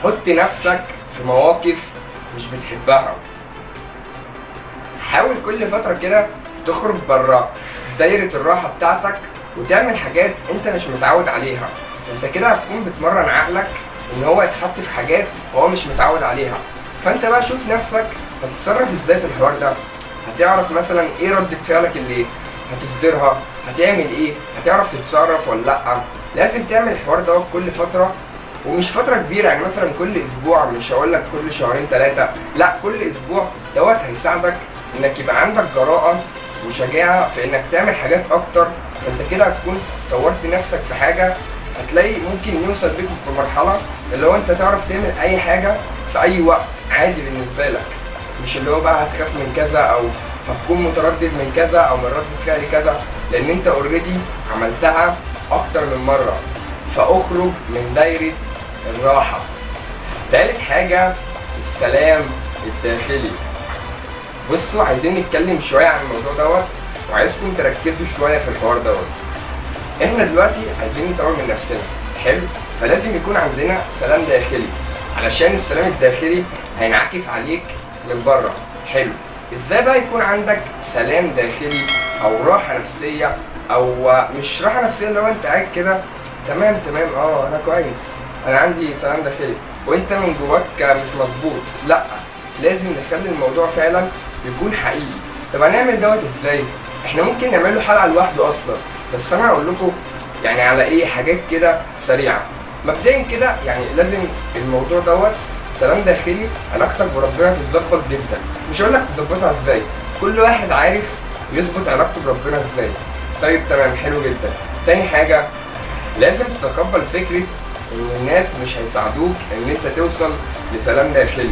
A: حط نفسك في مواقف مش بتحبها. حاول كل فتره كده تخرج بره دايره الراحه بتاعتك وتعمل حاجات انت مش متعود عليها. انت كده هتكون بتمرن عقلك ان هو يتحط في حاجات هو مش متعود عليها. فانت بقى شوف نفسك هتتصرف ازاي في الحوار ده. هتعرف مثلا ايه ردة فعلك اللي هتصدرها، هتعمل ايه، هتعرف تتصرف ولا لا. لازم تعمل الحوار ده كل فتره، ومش فتره كبيره، يعني مثلا كل اسبوع، مش هقول لك كل شهرين 3، لا كل اسبوع. دوت هيساعدك انك يبقى عندك جراءه وشجاعه في انك تعمل حاجات اكتر. فانت كده هتكون طورت نفسك في حاجه، هتلاقي ممكن يوصل بيك في مرحله اللي هو انت تعرف تعمل اي حاجه في اي وقت عادي بالنسبه لك. مش اللي هو بقى هتخاف من كذا او هتكون متردد من كذا او من رد فعل كذا، لان انت اوريدي عملتها اكتر من مره. فاخرج من دايره الراحه. تالت حاجه، السلام الداخلي. بصوا، عايزين نتكلم شويه عن الموضوع دوت، وعايزكم تركزوا شويه في الحوار دوت. احنا دلوقتي عايزين نطور من نفسنا، حلو، فلازم يكون عندنا سلام داخلي، علشان السلام الداخلي هينعكس عليك من بره. حلو، ازاي بقى يكون عندك سلام داخلي او راحه نفسيه، او مش راحه نفسيه اللي هو انت قاعد كده تمام انا كويس، انا عندي سلام داخلي وانت من جواك مش مظبوط. لا، لازم نخلي الموضوع فعلا يكون حقيقي. طب هنعمل دوت ازاي؟ احنا ممكن نعمل له حلقه لوحده اصلا، بس انا هقول لكم يعني على ايه حاجات كده سريعه. مبدئيا كده يعني لازم الموضوع دوت سلام داخلي، علاقتك بربنا تتظبط جدا. مش هقول لك تظبطها ازاي، كل واحد عارف يظبط علاقته بربنا ازاي. طيب تمام، حلو جدا. تاني حاجه، لازم تتقبل فكره ان الناس مش هيساعدوك ان انت توصل لسلام داخلي،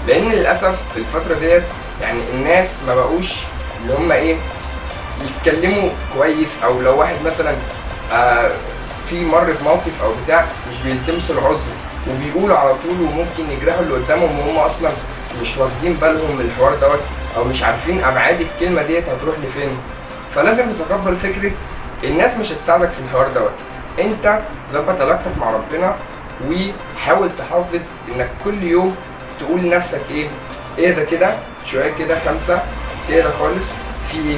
A: لان للاسف في الفتره ديت يعني الناس ما بقوش اللي هم ايه يتكلموا كويس، او لو واحد مثلا في مر بموقف او بتاع مش بيلتمسوا العذر وبيقولوا على طول، وممكن يجرحوا اللي قدامهم وهم اصلا مش واخدين بالهم من الحوار دوت، او مش عارفين ابعاد الكلمه ديت هتروح لفين. فلازم تتقبل فكره الناس مش هتساعدك في الحوار دوت. انت ظبط علاقتك مع ربنا، وحاول تحافظ انك كل يوم تقول لنفسك ايه ده كده شويه كده 5 كده خالص، في ايه؟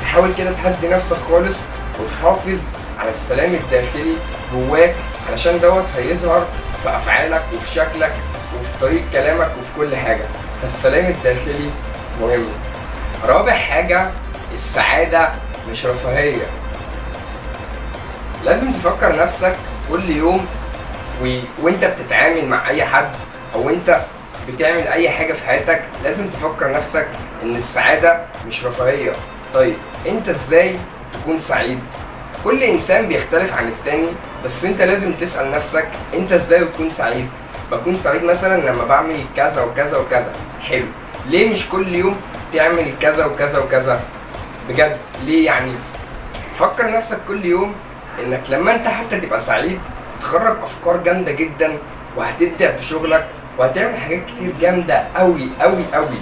A: تحاول كده تهدي نفسك خالص وتحافظ على السلام الداخلي جواك، علشان دوت هيظهر في افعالك وفي شكلك وفي طريقة كلامك وفي كل حاجة. فالسلام الداخلي مهم. رابع حاجة، السعادة مش رفاهية. لازم تفكر نفسك كل يوم وانت بتتعامل مع اي حد او انت بتعمل اي حاجة في حياتك، لازم تفكر نفسك ان السعادة مش رفاهية. طيب انت ازاي تكون سعيد؟ كل انسان بيختلف عن التاني، بس انت لازم تسأل نفسك انت ازاي بتكون سعيد؟ بكون سعيد مثلا لما بعمل كذا وكذا وكذا. حلو، ليه مش كل يوم تعمل كذا وكذا وكذا؟ بجد ليه يعني؟ فكر نفسك كل يوم انك لما انت حتى تبقى سعيد تخرج افكار جامده جدا، وهتبدع في شغلك وهتعمل حاجات كتير جامده قوي قوي قوي.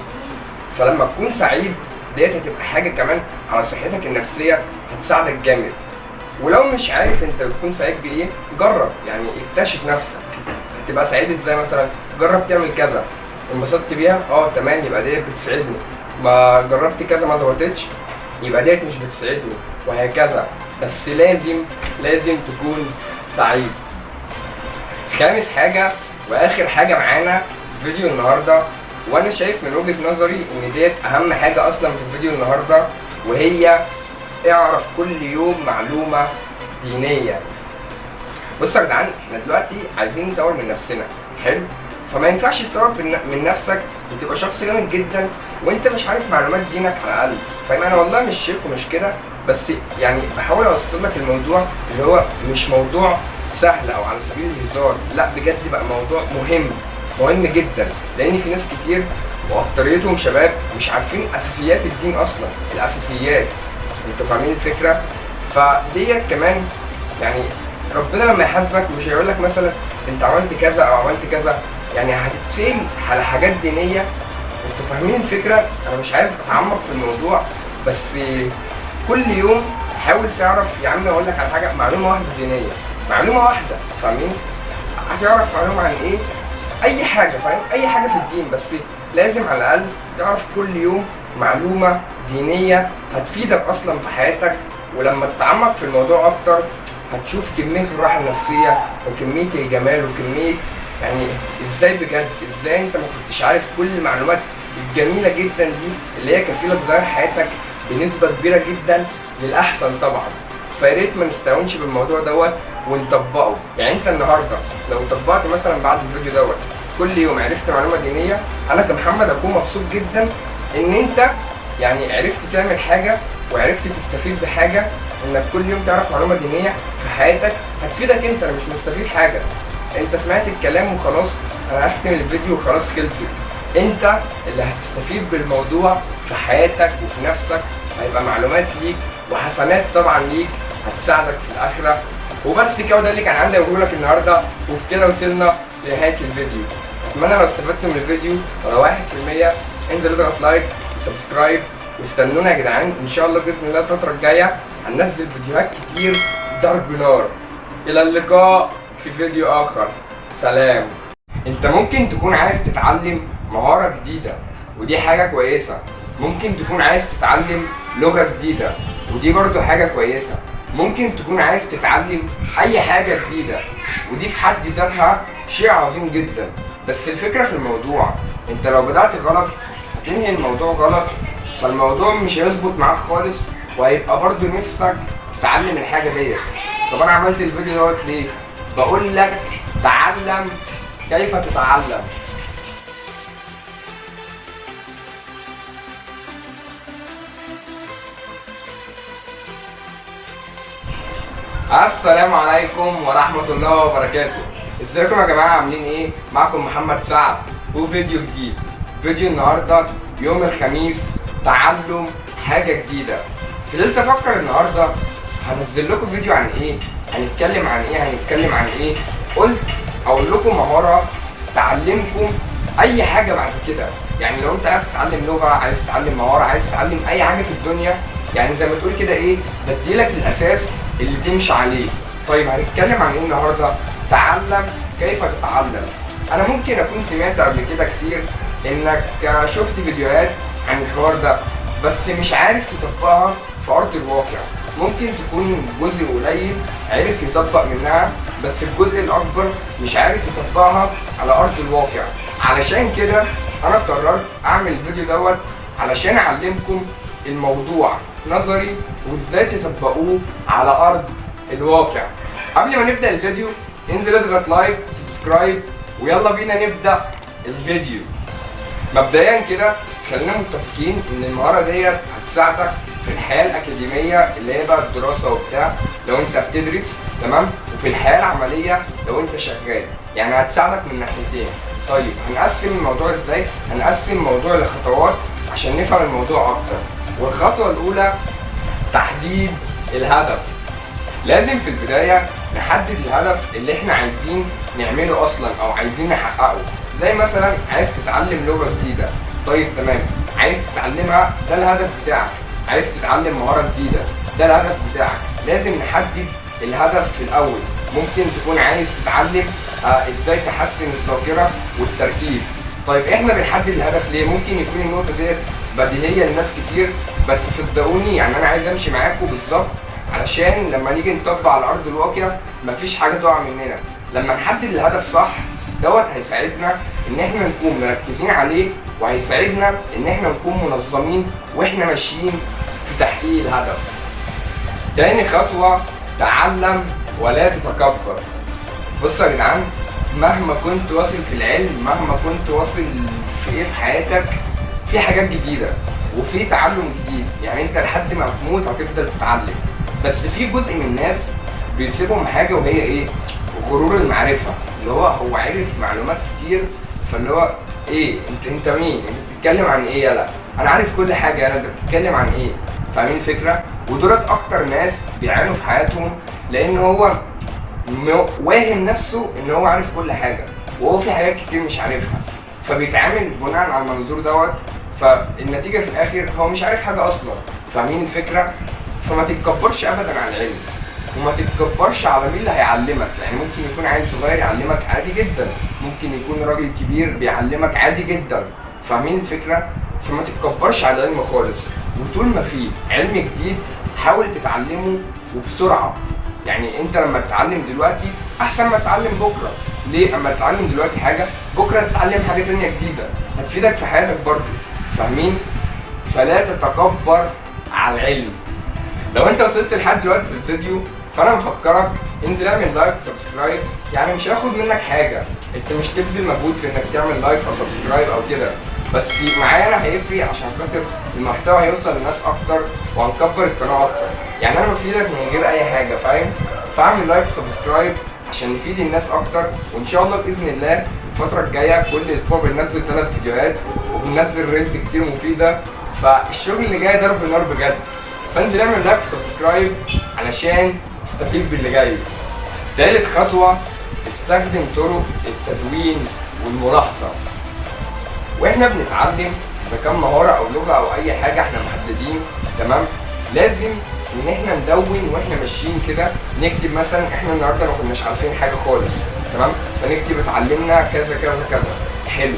A: فلما تكون سعيد ديت هتبقى حاجه كمان على صحتك النفسيه، هتساعدك جامد. ولو مش عارف انت بتكون سعيد بايه، جرب يعني، اكتشف نفسك تبقى سعيد ازاي. مثلا جرب تعمل كذا، انبسطت بيها تمام، يبقى ديت بتسعدني. ما جربت كذا ما ظبطتش، يبقى ديت مش بتسعدني، وهكذا. بس لازم تكون سعيد. خامس حاجة واخر حاجة معانا في فيديو النهاردة، وانا شايف من وجهة نظري ان ديت اهم حاجة اصلا في الفيديو النهاردة، وهي اعرف كل يوم معلومة دينية. بصوا يا جدعان، احنا دلوقتي عايزين نطور من نفسنا، حلو؟ فما ينفعش تطور من نفسك وتبقى شخص جامد جدا وانت مش عارف معلومات دينك على الاقل. فاهم؟ انا والله مش شيخ ومش كده، بس يعني بحاول اوصل لك الموضوع اللي هو مش موضوع سهل او على سبيل الهزار، لا بجد بقى موضوع مهم جدا، لان في ناس كتير واكتريتهم شباب مش عارفين اساسيات الدين اصلا، الاساسيات. انتوا فاهمين الفكره؟ فديت كمان يعني ربنا لما يحاسبك مش هيقول لك مثلا انت عملت كذا او عملت كذا، يعني هتتسأل على حاجات دينيه. انتوا فاهمين الفكره؟ انا مش عايز اتعمق في الموضوع، بس كل يوم حاول تعرف. يا عم اقول لك على حاجه، معلومه واحده دينيه، معلومه واحده، فاهمين؟ هتعرف معلومه عن ايه؟ اي حاجه، فاهم؟ اي حاجه في الدين، بس لازم على الاقل تعرف كل يوم معلومه دينيه هتفيدك اصلا في حياتك. ولما تتعمق في الموضوع اكتر هتشوف كميه الراحه النفسيه وكميه الجمال وكميه يعني ازاي بجد، ازاي انت ما كنتش عارف كل المعلومات الجميله جدا دي اللي هي كفيله تغير حياتك بنسبه كبيره جدا للاحسن طبعا. فياريت ما نستهونش بالموضوع دوت ونطبقه. يعني انت النهارده لو طبقت مثلا بعد الفيديو دوت كل يوم عرفت معلومه دينيه، انا كمحمد اكون مبسوط جدا ان انت يعني عرفت تعمل حاجه وعرفت تستفيد بحاجه. انك كل يوم تعرف معلومه دينيه في حياتك هتفيدك انت، انا مش مستفيد حاجه. انت سمعت الكلام وخلاص، انا هختم الفيديو وخلاص خلصت. انت اللي هتستفيد بالموضوع في حياتك وفي نفسك، هيبقى معلومات ليك وحسنات طبعا ليك هتساعدك في الاخره. وبس كده، ده اللي كان عندي اقوله لك النهارده، وبكده وصلنا لنهايه الفيديو. اتمنى لو استفدتوا من الفيديو ولو 1%، انزل اضغط لايك وسبسكرايب، واستنونا يا جدعان ان شاء الله باذن الله الفتره الجايه هننزل فيديوهات كتير ضرب نار. الى اللقاء في فيديو اخر، سلام. انت ممكن تكون عايز تتعلم مهاره جديده ودي حاجه كويسه، ممكن تكون عايز تتعلم لغه جديده ودي برضو حاجه كويسه، ممكن تكون عايز تتعلم اي حاجه جديده ودي في حد ذاتها شيء عظيم جدا. بس الفكره في الموضوع انت لو بدات غلط هتنهي الموضوع غلط، فالموضوع مش هيظبط معاك خالص، وهيبقى برضو نفسك تتعلم الحاجه ديت. طب انا عملت الفيديو دوت ليه؟ بقول لك تعلم كيف تتعلم. السلام عليكم ورحمة الله وبركاته. ازيكم يا جماعة، عاملين ايه؟ معكم محمد سعد وفيديو جديد. فيديو النهاردة يوم الخميس، تعلم حاجة جديدة. فضلت افكر النهاردة هنزل لكم فيديو عن ايه؟ هنتكلم عن ايه؟ قلت اقول لكم مهارة تعلمكم اي حاجة بعد كده. يعني لو انت عايز تتعلم لغة، عايز تتعلم مهارة، عايز تتعلم اي حاجة في الدنيا، يعني زي ما تقول كده ايه، بديلك الاساس اللي تمشي عليه. طيب هنتكلم عن ايه النهارده؟ تعلم كيف تتعلم. انا ممكن اكون سمعت قبل كده كتير انك شفت فيديوهات عن الحوار ده، بس مش عارف تطبقها في ارض الواقع. ممكن تكون جزء قليل عرف يطبق منها، بس الجزء الاكبر مش عارف يطبقها على ارض الواقع. علشان كده انا قررت اعمل الفيديو دوت علشان اعلمكم الموضوع نظري وازاي تطبقوه على ارض الواقع. قبل ما نبدا الفيديو انزل اضغط لايك وسبسكرايب ويلا بينا نبدا الفيديو. مبدئيا كده خلينا متفقين ان المهاره ديت هتساعدك في الحياه الاكاديميه اللي هي بقى الدراسه وبتاع لو انت بتدرس، تمام، وفي الحياه العمليه لو انت شغال، يعني هتساعدك من ناحيتين. طيب هنقسم الموضوع ازاي؟ هنقسم الموضوع لخطوات عشان نفهم الموضوع اكتر. والخطوه الاولى تحديد الهدف. لازم في البدايه نحدد الهدف اللي احنا عايزين نعمله اصلا او عايزين نحققه. زي مثلا عايز تتعلم لغه جديده، طيب تمام، عايز تتعلمها، ده الهدف بتاعك. عايز تتعلم مهاره جديده، ده الهدف بتاعك. لازم نحدد الهدف في الاول. ممكن تكون عايز تتعلم ازاي تحسن الذاكره والتركيز. طيب احنا بنحدد الهدف ليه؟ ممكن يكون النقطه ديت بديهيه لناس كتير، بس صدقوني يعني انا عايز امشي معاكم بالظبط علشان لما نيجي نطبق على ارض الواقع مفيش حاجه تقع مننا. لما نحدد الهدف صح دوت هيساعدنا ان احنا نكون مركزين عليه، وهيساعدنا ان احنا نكون منظمين واحنا ماشيين في تحقيق الهدف. تاني خطوه تعلم ولا تتكبر. بصوا يا جدعان، مهما كنت واصل في العلم، مهما كنت واصل في ايه في حياتك، في حاجات جديده وفي تعلم جديد. يعني انت لحد ما هتموت هتفضل تتعلم. بس في جزء من الناس بيسيبهم حاجه وهي ايه؟ غرور المعرفه، اللي هو عارف معلومات كتير، فاللي هو ايه انت مين؟ انت بتتكلم عن ايه؟ يلا انا عارف كل حاجه، يلا انت بتتكلم عن ايه؟ فاهمين الفكره؟ ودولت اكتر ناس بيعانوا في حياتهم، لان هو واهم نفسه ان هو عارف كل حاجه وهو في حاجات كتير مش عارفها، فبيتعامل بناء على المنظور دوت، فالنتيجه في الاخر هو مش عارف حاجه اصلا. فاهمين الفكره؟ فما تتكبرش ابدا على العلم، وما تتكبرش على مين اللي هيعلمك. يعني ممكن يكون عيل صغير يعلمك عادي جدا، ممكن يكون راجل كبير بيعلمك عادي جدا. فاهمين الفكره؟ فما تتكبرش على العلم خالص، وطول ما في علم جديد حاول تتعلمه وبسرعه. يعني انت لما تتعلم دلوقتي احسن ما تتعلم بكره. ليه؟ اما تتعلم دلوقتي حاجه بكره تتعلم حاجه تانيه جديده هتفيدك في حياتك برضه. فاهمين؟ فلا تتكبر على العلم. لو انت وصلت لحد دلوقتي في الفيديو فانا بفكرك انزل اعمل لايك وسبسكرايب. يعني مش هاخد منك حاجه، انت مش تبذل مجهود في انك تعمل لايك او سبسكرايب او كده، بس معايا انا هيفرق عشان خاطر المحتوى هيوصل للناس اكتر وهنكبر القناه اكتر. يعني انا بفيدك من غير اي حاجه، فاهم؟ فاعمل لايك وسبسكرايب عشان نفيد الناس اكتر. وان شاء الله باذن الله الفتره الجايه كل اسبوع بننزل 3 فيديوهات وبننزل ريلز كتير مفيده، فالشغل اللي جاي ضرب نار بجد. فانزل اعمل لايك وسبسكرايب علشان تستفيد باللي جاي. تالت خطوه استخدم طرق التدوين والملاحظه. واحنا بنتعلم اذا كان مهاره او لغه او اي حاجه احنا محددين، تمام، لازم ان احنا ندون واحنا ماشيين كده. نكتب مثلا احنا النهارده ما كناش عارفين حاجه خالص، تمام، فنكتب اتعلمنا كذا كذا كذا. حلو.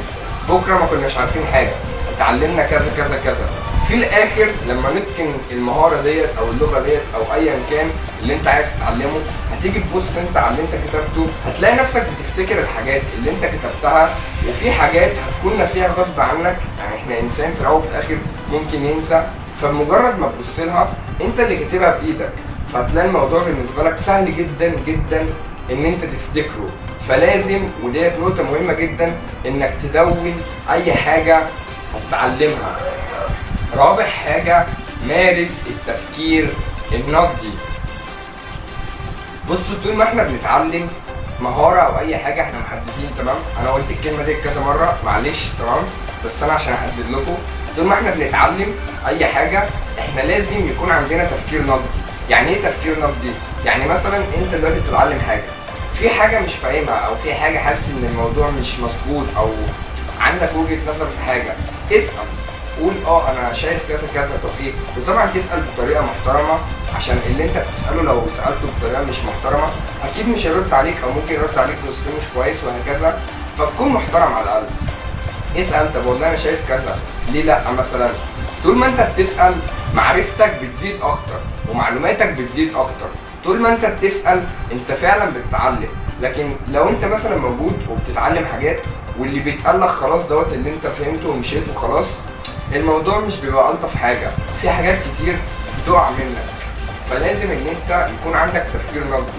A: بكره ما كناش عارفين حاجه، اتعلمنا كذا كذا كذا. في الاخر لما نتقن المهاره ديت او اللغه ديت او ايا كان اللي انت عايز تتعلمه، هتيجي تبص انت على اللي انت كتبته، هتلاقي نفسك بتفتكر الحاجات اللي انت كتبتها، وفي حاجات هتكون ناسيها غصب عنك. يعني احنا انسان في الاول وفي الاخر ممكن ينسى، فبمجرد ما تبص لها انت اللي كاتبها بايدك، فهتلاقي الموضوع بالنسبه لك سهل جدا جدا ان انت تفتكره. فلازم، وديت نقطه مهمه جدا، انك تدون اي حاجه هتتعلمها. رابع حاجه مارس التفكير النقدي. بصوا، طول ما احنا بنتعلم مهاره او اي حاجه احنا محددين، تمام، انا قلت الكلمه دي كذا مره معلش، تمام، بس انا عشان احدد لكم، طول ما احنا بنتعلم اي حاجه احنا لازم يكون عندنا تفكير نقدي. يعني ايه تفكير نقدي؟ يعني مثلا انت دلوقتي بتتعلم حاجه، في حاجه مش فاهمها او في حاجه حاسس ان الموضوع مش مظبوط او عندك وجهه نظر في حاجه، اسال، قول انا شايف كذا كذا، طب ايه؟ وطبعا تسال بطريقه محترمه، عشان اللي انت بتساله لو سالته بطريقه مش محترمه اكيد مش هيرد عليك، او ممكن يرد عليك باسلوب مش كويس وهكذا. فتكون محترم على الاقل. اسال، طب والله انا شايف كذا، ليه لا مثلا؟ طول ما انت بتسال معرفتك بتزيد اكتر، ومعلوماتك بتزيد اكتر. طول ما انت بتسأل انت فعلا بتتعلم. لكن لو انت مثلا موجود وبتتعلم حاجات واللي بيتقال لك خلاص دوت اللي انت فهمته ومشيت وخلاص، الموضوع مش بيبقى الطف حاجه، في حاجات كتير بتقع منك. فلازم ان انت يكون عندك تفكير نقدي.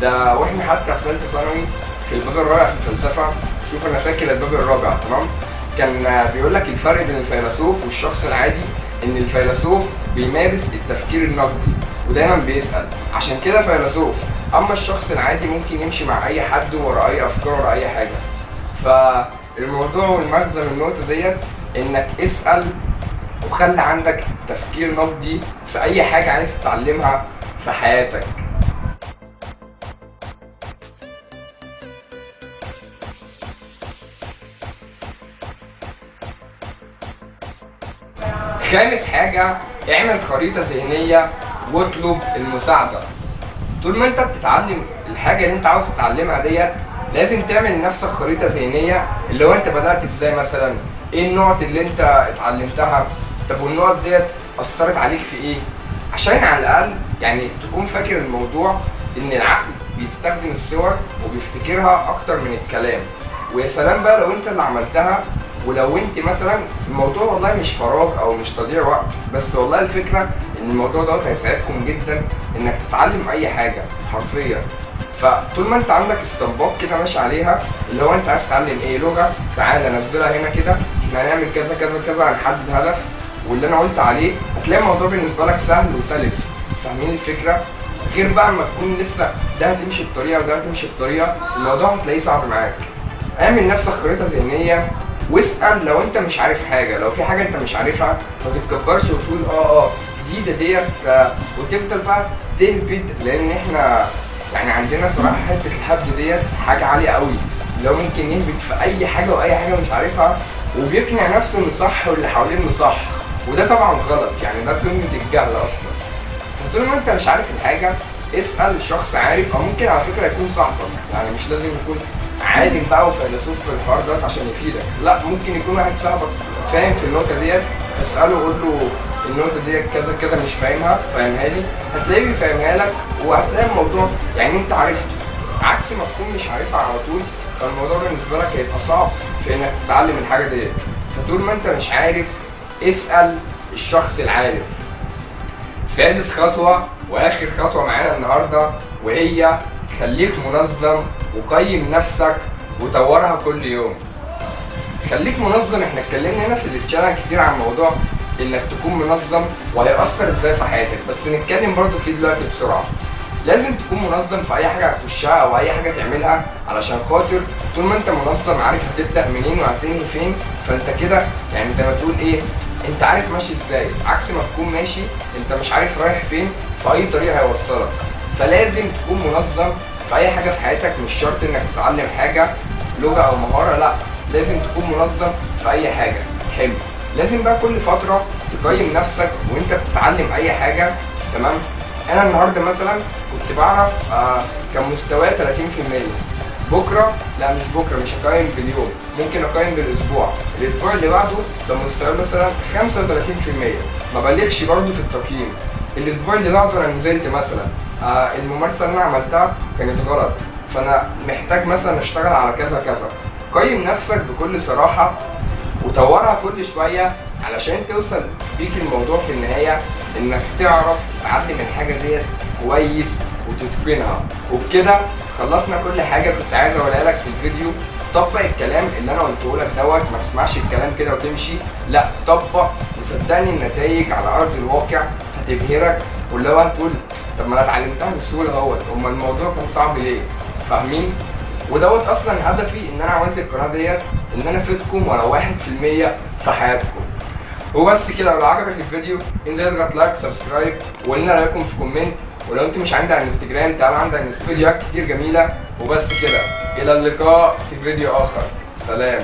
A: ده واحنا حتى في ثالثه ثانوي في الباب الرابع في الفلسفه، شوف انا فاكر الباب الرابع تمام، كان بيقول لك الفرق بين الفيلسوف والشخص العادي ان الفيلسوف بيمارس التفكير النقدي ودايما بيسأل، عشان كده فيلسوف. اما الشخص العادي ممكن يمشي مع اي حد ورا اي افكار ورا اي حاجه. فالموضوع والمغزى من النقطه ديت انك اسأل وخلي عندك تفكير نقدي في اي حاجه عايز تتعلمها في حياتك. خامس حاجة، اعمل خريطة ذهنية واطلب المساعدة. طول ما انت بتتعلم الحاجة اللي انت عاوز تتعلمها ديت لازم تعمل لنفسك خريطة ذهنية، اللي هو انت بدأت ازاي مثلا، ايه النقط اللي انت اتعلمتها، طب والنقط ديت أثرت عليك في ايه، عشان على الأقل يعني تكون فاكر الموضوع ان العقل بيستخدم الصور وبيفتكرها أكتر من الكلام. ويا سلام بقى لو انت اللي عملتها، ولو انت مثلا الموضوع والله مش فراغ او مش تضييع وقت، بس والله الفكره ان الموضوع دوت هيساعدكم جدا انك تتعلم اي حاجه حرفيا. فطول ما انت عندك استنباط كده ماشي عليها، اللي هو انت عايز تتعلم ايه لغه، تعالى نزلها هنا كده، احنا هنعمل كذا كذا كذا، هنحدد هدف واللي انا قلت عليه، هتلاقي الموضوع بالنسبه لك سهل وسلس. فاهمين الفكره؟ غير بقى اما تكون لسه ده هتمشي بطريقه وده هتمشي بطريقه، الموضوع هتلاقيه صعب معاك. اعمل نفسك خريطه ذهنيه واسأل لو انت مش عارف حاجة. لو في حاجة انت مش عارفها ما تتكبرش وتقول ديت وتفضل بقى تهبد، لان احنا يعني عندنا صراحة حتة الهبد ديت حاجة عالية قوي، لو ممكن يهبد في اي حاجة واي حاجة مش عارفها وبيقنع نفسه انه صح واللي حواليه انه صح، وده طبعا غلط، يعني ده قمة الجهل اصلا. فطول ما انت مش عارف الحاجة اسأل شخص عارف، او ممكن على فكرة يكون صاحبك، يعني مش لازم يكون عالم بقى وفيلسوف في الحوار ده عشان يفيدك، لا ممكن يكون واحد صاحبك فاهم في النقطة ديت، فاسأله وقول له النقطة ديت كذا كذا مش فاهمها، فاهمها لي، هتلاقيه بيفهمها لك وهتلاقي الموضوع يعني انت عرفته، عكس ما تكون مش عارفها على طول، فالموضوع بالنسبة لك هيبقى صعب في انك تتعلم الحاجة ديت. فطول ما انت مش عارف اسأل الشخص العارف. سادس خطوة واخر خطوة معانا النهاردة، وهي خليك منظم وقيم نفسك وطورها كل يوم. خليك منظم، احنا اتكلمنا هنا في التشانل كتير عن موضوع انك تكون منظم وهيأثر ازاي في حياتك، بس نتكلم برضو فيه دلوقتي بسرعة. لازم تكون منظم في اي حاجة هتخشها او اي حاجة تعملها، علشان خاطر طول ما انت منظم عارف هتبدأ منين وهتنهي فين، فانت كده يعني زي ما تقول ايه، انت عارف ماشي ازاي، عكس ما تكون ماشي انت مش عارف رايح فين، في اي طريق هيوصلك. فلازم تكون منظم في اي حاجه في حياتك، مش شرط انك تتعلم حاجه لغه او مهاره، لا لازم تكون منظم في اي حاجه. حلو، لازم بقى كل فتره تقيم نفسك وانت بتتعلم اي حاجه. تمام، انا النهارده مثلا كنت بعرف كان مستواي 30%، بكره لا مش بكره، مش هقيم باليوم، ممكن اقيم بالاسبوع، الاسبوع اللي بعده لو مستواي مثلا 35%، ما بلغش برضه في التقييم، الاسبوع اللي بعده انا نزلت مثلا الممارسه اللي انا عملتها كانت غلط، فانا محتاج مثلا اشتغل على كذا كذا. قيم نفسك بكل صراحه وطورها كل شويه علشان توصل بيك الموضوع في النهايه انك تعرف تتعلم الحاجه ديت كويس وتتقنها. وبكده خلصنا كل حاجه كنت عايز اقولها لك في الفيديو. طبق الكلام اللي انا قلته لك دوت، ما تسمعش الكلام كده وتمشي، لا طبق، وصدقني النتائج على ارض الواقع هتبهرك، واللي هو هتقول طب ما انا اتعلمتها بسهوله اهوت، امال الموضوع كان صعب ليه؟ فاهمين؟ ودوت اصلا هدفي ان انا عملت القناه ديت، ان انا افيدكم ولو 1% في حياتكم. وبس كده، لو عجبك الفيديو انزل اضغط لايك سبسكرايب وقولنا رايكم في كومنت، ولو انت مش عندي على الانستجرام تعالوا عندي على فيديوهات كتير جميله. وبس كده، الى اللقاء في فيديو اخر، سلام.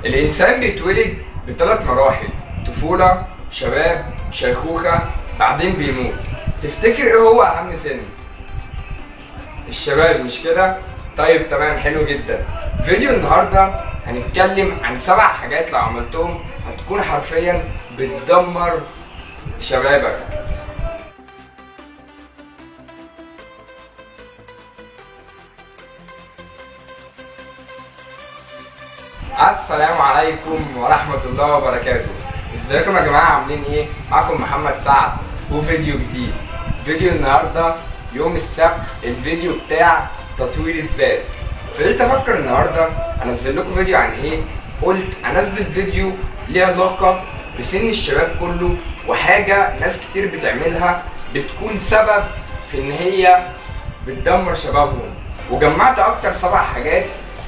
A: الانسان بيتولد ب3 مراحل: طفوله، شباب، شيخوخه، بعدين بيموت. تفتكر ايه هو اهم سن؟ الشباب مش كده؟ طيب تمام، حلو جدا. فيديو النهارده هنتكلم عن 7 حاجات لو عملتهم هتكون حرفيا بتدمر شبابك. السلام عليكم ورحمة الله وبركاته. ازيكم يا جماعة، عاملين ايه؟ معاكم محمد سعد وفيديو جديد. فيديو النهاردة يوم السبت، الفيديو بتاع تطوير الذات. فضلت افكر النهاردة انزل لكم فيديو عن ايه؟ قلت انزل فيديو ليه علاقة بسن الشباب كله، وحاجة ناس كتير بتعملها بتكون سبب في ان هي بتدمر شبابهم. وجمعت اكتر 7 حاجات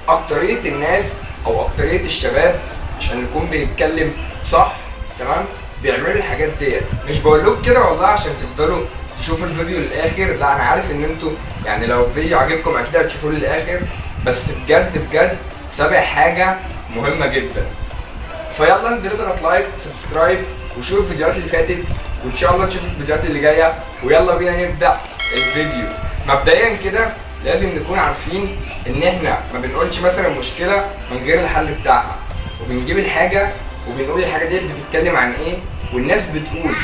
A: اكترية الناس او اكترية الشباب، عشان نكون بنتكلم صح تمام، بيعملوا الحاجات ديت. مش بقول كده والله عشان تفضلوا تشوفوا الفيديو للاخر، لا انا عارف ان انتوا يعني لو الفيديو عجبكم اكيد هتشوفوه للاخر، بس بجد 7 حاجة مهمة جدا. فيلا انزل اضغط لايك وسبسكرايب وشوف الفيديوهات اللي فاتت، وان شاء الله تشوفوا الفيديوهات اللي جايه. ويلا بينا نبدا الفيديو. مبدئيا كده لازم نكون عارفين ان احنا ما بنقولش مثلا مشكله من غير الحل بتاعها، وبنجيب الحاجه وبنقول الحاجه دي بتتكلم عن ايه، والناس بتقول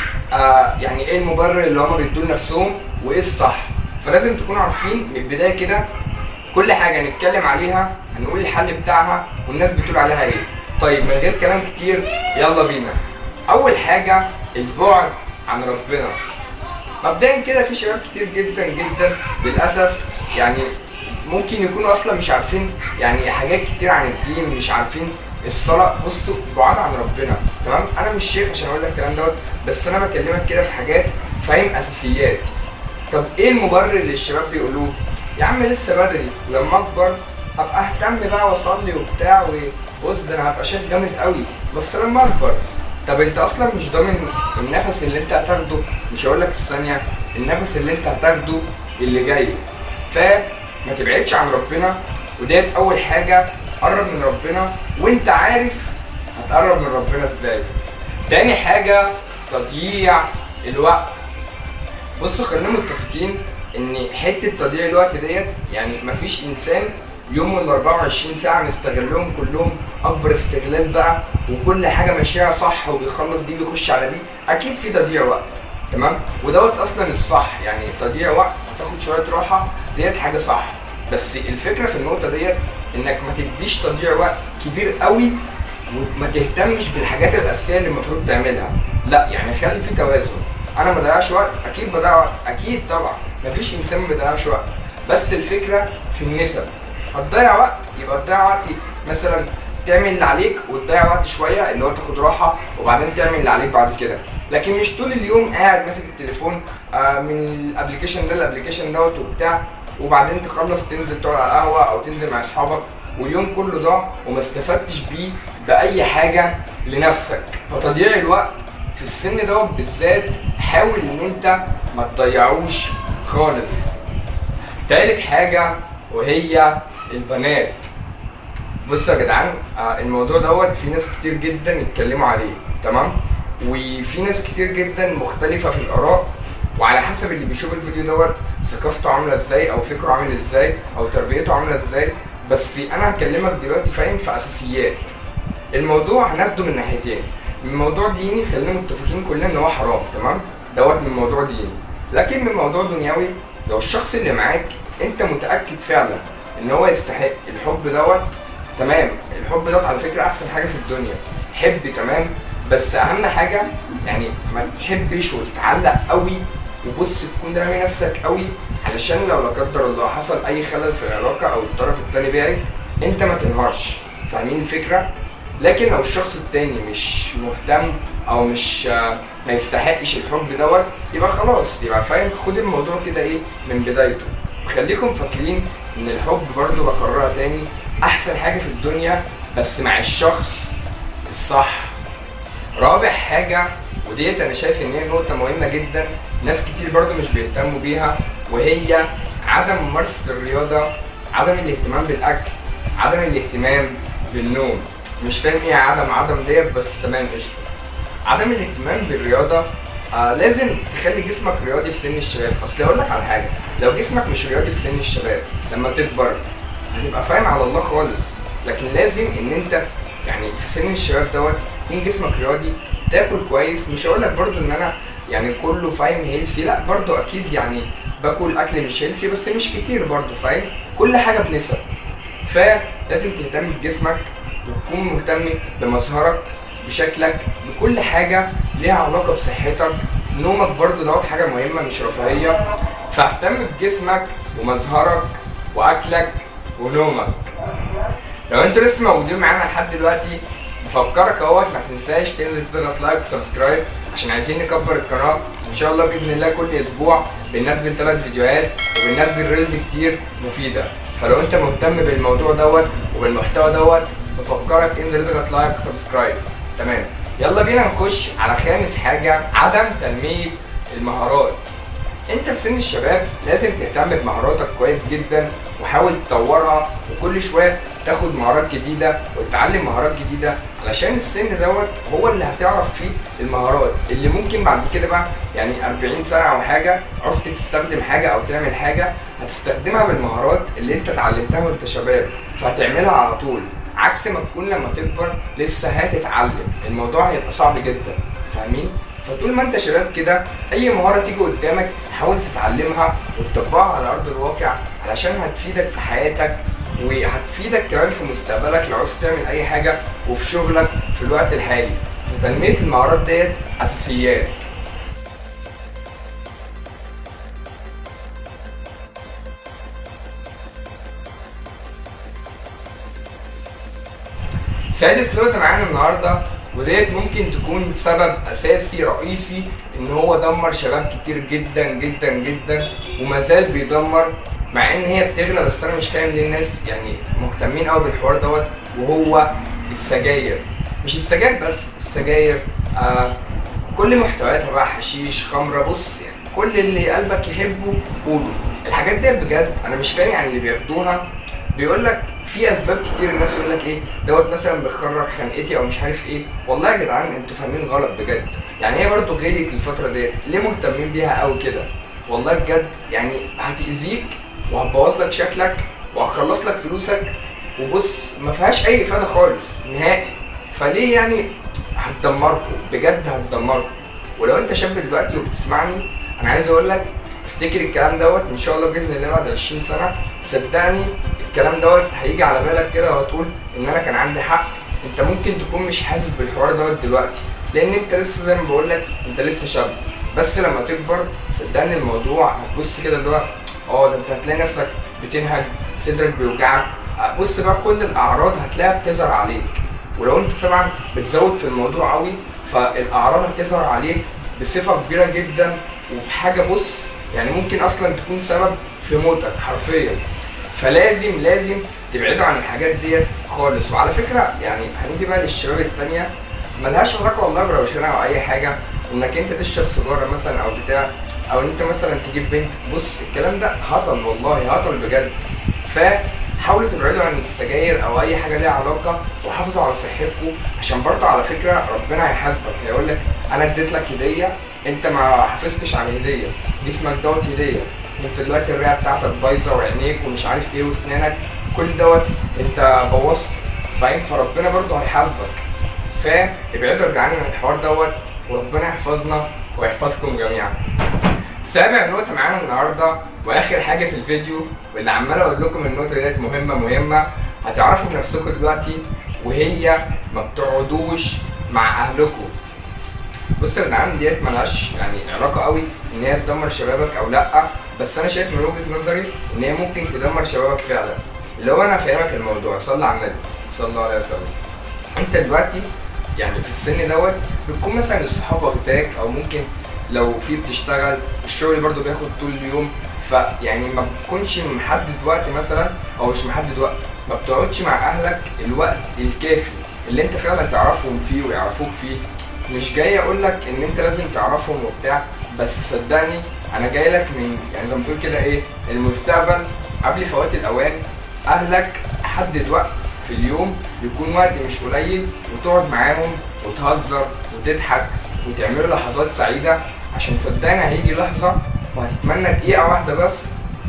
A: يعني ايه المبرر اللي هم بيدوا لنفسهم وايه الصح. فلازم تكونوا عارفين من البدايه كده كل حاجه نتكلم عليها هنقول الحل بتاعها والناس بتقول عليها ايه. طيب من غير كلام كتير يلا بينا. اول حاجه البعد عن ربنا. مبدئيا كده في شباب كتير جدا للاسف يعني ممكن يكونوا اصلا مش عارفين يعني حاجات كتير عن الدين، مش عارفين الصلاه. بصوا، بعاد عن ربنا تمام. انا مش شيخ عشان اقول لك الكلام دوت، بس انا بكلمك كده في حاجات فاهم، اساسيات. طب ايه المبرر اللي الشباب بيقولوه؟ يا عم لسه بدري، ولما اكبر هبقى اهتم بقى واصلي وبتاع، وبص ده انا هبقى شيخ جامد قوي بس لما اكبر. طب انت اصلا مش ضامن النفس اللي انت هتاخده، مش هقول لك الثانيه، النفس اللي انت هتاخده اللي جاي. فما تبعدش عن ربنا، وديت اول حاجه. قرب من ربنا وانت عارف هتقرب من ربنا ازاي. تاني حاجه تضييع الوقت. بصوا خلينا متفقين ان حته تضييع الوقت ديت يعني مفيش انسان يوم ال 24 ساعه مستغلهم كلهم اكبر استغلال بقى، وكل حاجه ماشيه صح وبيخلص دي بيخش على دي. اكيد في تضييع وقت تمام، ودوت اصلا الصح. يعني تضييع وقت هتاخد شويه راحه، ديت حاجه صح. بس الفكره في النقطه ديت انك ما تديش تضييع وقت كبير قوي، وما تهتمش بالحاجات الاساسيه اللي المفروض تعملها. لا يعني خلي في توازن. انا ما بضيعش وقت، اكيد بضيع وقت، اكيد طبعا مفيش انسان ما بيضيعش وقت، بس الفكره في النسب. هتضيع وقت يبقى تضيع وقت مثلا تعمل اللي عليك وتضيع وقت شويه اللي هو تاخد راحه وبعدين تعمل اللي عليك بعد كده. لكن مش طول اليوم قاعد ماسك التليفون من الابلكيشن ده للابلكيشن دوت وبتاع، وبعدين تخلص تنزل تقعد على القهوه او تنزل مع اصحابك واليوم كله ضاع وما استفدتش بيه باي حاجه لنفسك. فتضييع الوقت في السن دوت بالذات حاول ان انت ما تضيعوش خالص. تالت حاجه وهي البنات. بصوا يا جدعان، الموضوع دوت في ناس كتير جدا اتكلموا عليه تمام، وفي ناس كتير جدا مختلفه في الاراء، وعلى حسب اللي بيشوف الفيديو دوت ثقافته عامله ازاي او فكره عامل ازاي او تربيته عامله ازاي. بس انا هكلمك دلوقتي فاهم في اساسيات. الموضوع هناخده من ناحيتين. من موضوع ديني خلينا متفقين كلنا ان هو حرام تمام، دوت من موضوع ديني. لكن من موضوع دنيوي، لو الشخص اللي معاك انت متاكد فعلا ان هو يستحق الحب دوت تمام. الحب دوت على فكره احسن حاجه في الدنيا. حب تمام، بس اهم حاجه يعني ما تحبش وتتعلق قوي، وبص تكون رامي نفسك قوي، علشان لو لا قدر الله حصل اي خلل في العلاقه او الطرف الثاني بعد انت ما تنهارش. فاهمين الفكره؟ لكن لو الشخص التاني مش مهتم او مش ما يستحقش الحب دوت، يبقى خلاص، يبقى فاهم، خد الموضوع كده ايه من بدايته. خليكم فاكرين ان الحب برضو بكررها تاني احسن حاجه في الدنيا، بس مع الشخص الصح. رابع حاجه وديت انا شايف ان هي نقطه مهمه جدا، ناس كتير برضو مش بيهتموا بيها، وهي عدم ممارسه الرياضه، عدم الاهتمام بالاكل، عدم الاهتمام بالنوم. مش فاهم ايه عدم ديت، بس تمام قشطه. عدم الاهتمام بالرياضه لازم تخلي جسمك رياضي في سن الشباب. اصل اقول لك على حاجه، لو جسمك مش رياضي في سن الشباب لما تكبر هتبقى فاهم على الله خالص. لكن لازم ان انت يعني في سن الشباب دوت يكون جسمك رياضي، تاكل كويس. مش هقول لك برضو ان انا يعني كله فاهم هيلسي، لا برضو اكيد يعني باكل اكل مش هيلسي بس مش كتير برضو، فاهم؟ كل حاجه بنسب. فلازم تهتم بجسمك تكون مهتم بمظهرك، بشكلك، بكل حاجه ليها علاقه بصحتك. نومك برضو دوت حاجه مهمه مش رفاهيه، فاهتم بجسمك ومظهرك واكلك ونومك. لو انتوا لسه موجودين معانا لحد دلوقتي بفكرك اهوت ما تنساش تنزل تضغط لايك وسبسكرايب عشان عايزين نكبر القناه. ان شاء الله باذن الله كل اسبوع بننزل 3 فيديوهات وبننزل ريلز كتير مفيده. فلو انت مهتم بالموضوع دوت وبالمحتوى دوت بفكرك انزل تضغط لايك وسبسكرايب. تمام، يلا بينا نخش على خامس حاجه، عدم تنميه المهارات. انت في سن الشباب لازم تهتم بمهاراتك كويس جدا وحاول تطورها، وكل شويه تاخد مهارات جديده وتتعلم مهارات جديده، علشان السن دوت هو اللي هتعرف فيه المهارات اللي ممكن بعد كده بقى يعني 40 سنه او حاجه عاوز تستخدم حاجه او تعمل حاجه هتستخدمها بالمهارات اللي انت اتعلمتها وانت شباب، فهتعملها على طول. عكس ما تكون لما تكبر لسه هتتعلم، الموضوع هيبقى صعب جدا. فاهمين؟ فطول ما انت شباب كده اي مهاره تيجي قدامك حاول تتعلمها وتطبقها على ارض الواقع، علشان هتفيدك في حياتك وهتفيدك كمان في مستقبلك لو عاوز تعمل اي حاجه وفي شغلك في الوقت الحالي. فتنميه المهارات ديت اساسيات. سادس نقطه معانا النهارده، وديت ممكن تكون سبب اساسي رئيسي ان هو دمر شباب كتير جدا جدا جدا وما زال بيدمر، مع ان هي بتغلى، بس انا مش فاهم ليه الناس يعني مهتمين قوي بالحوار دوت، وهو السجاير. مش السجاير بس، السجاير كل محتوياتها بقى، حشيش، خمره، بص يعني كل اللي قلبك يحبه قوله. الحاجات دي بجد انا مش فاهم يعني اللي بياخدوها. بيقول لك في اسباب كتير، الناس يقول لك ايه دوت مثلا بيخرج خنقتي او مش عارف ايه. والله يا جدعان انتوا فاهمين غلط بجد. يعني هي برضو غليت الفتره ديت، ليه مهتمين بيها قوي كده؟ والله بجد يعني هتاذيك وهتبوظ لك شكلك وهتخلص لك فلوسك، وبص ما فيهاش اي افاده خالص نهائي. فليه يعني؟ هتدمركم بجد، هتدمركم. ولو انت شاب دلوقتي وبتسمعني انا عايز اقول لك افتكر الكلام دوت، ان شاء الله باذن الله بعد 20 سنه صدقني الكلام دوت هيجي على بالك كده وهتقول ان انا كان عندي حق. انت ممكن تكون مش حاسس بالحوار دوت دلوقتي لان انت لسه زي ما بقول لك انت لسه شاب، بس لما تكبر صدقني الموضوع هتبص كده اللي هو ده انت هتلاقي نفسك بتنهج، صدرك بيوجعك، بص بقى كل الاعراض هتلاقيها بتظهر عليك. ولو انت طبعا بتزود في الموضوع قوي فالاعراض هتظهر عليك بصفه كبيره جدا وبحاجه بص يعني ممكن اصلا تكون سبب في موتك حرفيا. فلازم تبعدوا عن الحاجات ديت خالص. وعلى فكره يعني هنيجي بقى للشباب التانيه ملهاش علاقه والله بروشنه او اي حاجه، انك انت تشرب سيجاره مثلا او بتاع، او انت مثلا تجيب بنت، بص الكلام ده هطل، والله هطل بجد. فحاولوا تبعدوا عن السجاير او اي حاجه ليها علاقه، وحافظوا على صحتكم عشان برضه على فكره ربنا هيحاسبك، هيقول لك انا اديت لك هديه انت ما حافظتش على الهديه، جسمك دوت هديه، انت دلوقتي الرئه بتاعتك بايظه وعينيك ومش عارف ايه واسنانك كل دوت انت بوظته، فاهم؟ فربنا برضه هيحاسبك. فابعدوا يا جدعان عن الحوار دوت وربنا يحفظنا ويحفظكم جميعا. سابع نقطة معانا النهارده واخر حاجة في الفيديو، واللي عمال اقول لكم النقطة ديت مهمة هتعرفوا بنفسكم دلوقتي، وهي ما بتقعدوش مع اهلكم. بصوا يا جدعان ديت ملهاش يعني علاقة قوي ان هي تدمر شبابك او لا، بس انا شايف من وجهة نظري ان هي ممكن تدمر شبابك فعلا. اللي هو انا فاهمك الموضوع، صلى على النبي صلى الله عليه وسلم. انت دلوقتي يعني في السن دوت بتكون مثلا الصحاب واخداك، او ممكن لو في بتشتغل الشغل برضو بياخد طول اليوم، فيعني ما بتكونش محدد وقت مثلا، او مش محدد وقت، ما بتقعدش مع اهلك الوقت الكافي اللي انت فعلا تعرفهم فيه ويعرفوك فيه. مش جاي اقول لك ان انت لازم تعرفهم وبتاع، بس صدقني انا جاي لك من يعني زي ما بتقول كده ايه المستقبل قبل فوات الاوان. اهلك حدد وقت في اليوم يكون وقت مش قليل وتقعد معاهم وتهزر وتضحك وتعملوا لحظات سعيده، عشان صدقني هيجي لحظه وهتتمنى دقيقه واحده بس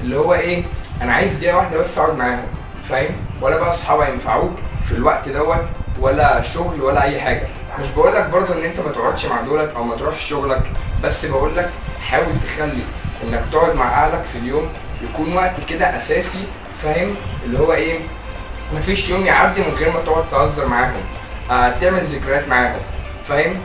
A: اللي هو ايه انا عايز دقيقه واحده بس اقعد معاهم، فاهم؟ ولا بقى اصحاب هينفعوك في الوقت دوت ولا شغل ولا اي حاجه. مش بقولك برضو ان انت ما تقعدش مع دولت او ما تروحش شغلك، بس بقولك حاول تخلي انك تقعد مع اهلك في اليوم يكون وقت كده اساسي، فاهم؟ اللي هو ايه مفيش يوم يعدي من غير ما تقعد تهزر معاهم، تعمل ذكريات معاهم، فاهم؟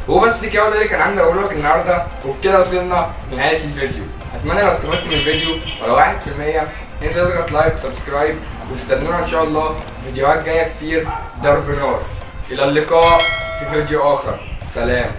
A: وبس كده، ده اللي كان عندي اقول لك النهارده، وبكده وصلنا لنهايه الفيديو. اتمنى لو استفدت من الفيديو ولو 1% انزل اضغط لايك وسبسكرايب، واستنونا ان شاء الله فيديوهات جايه كتير ضرب نار. الى اللقاء في فيديو اخر، سلام.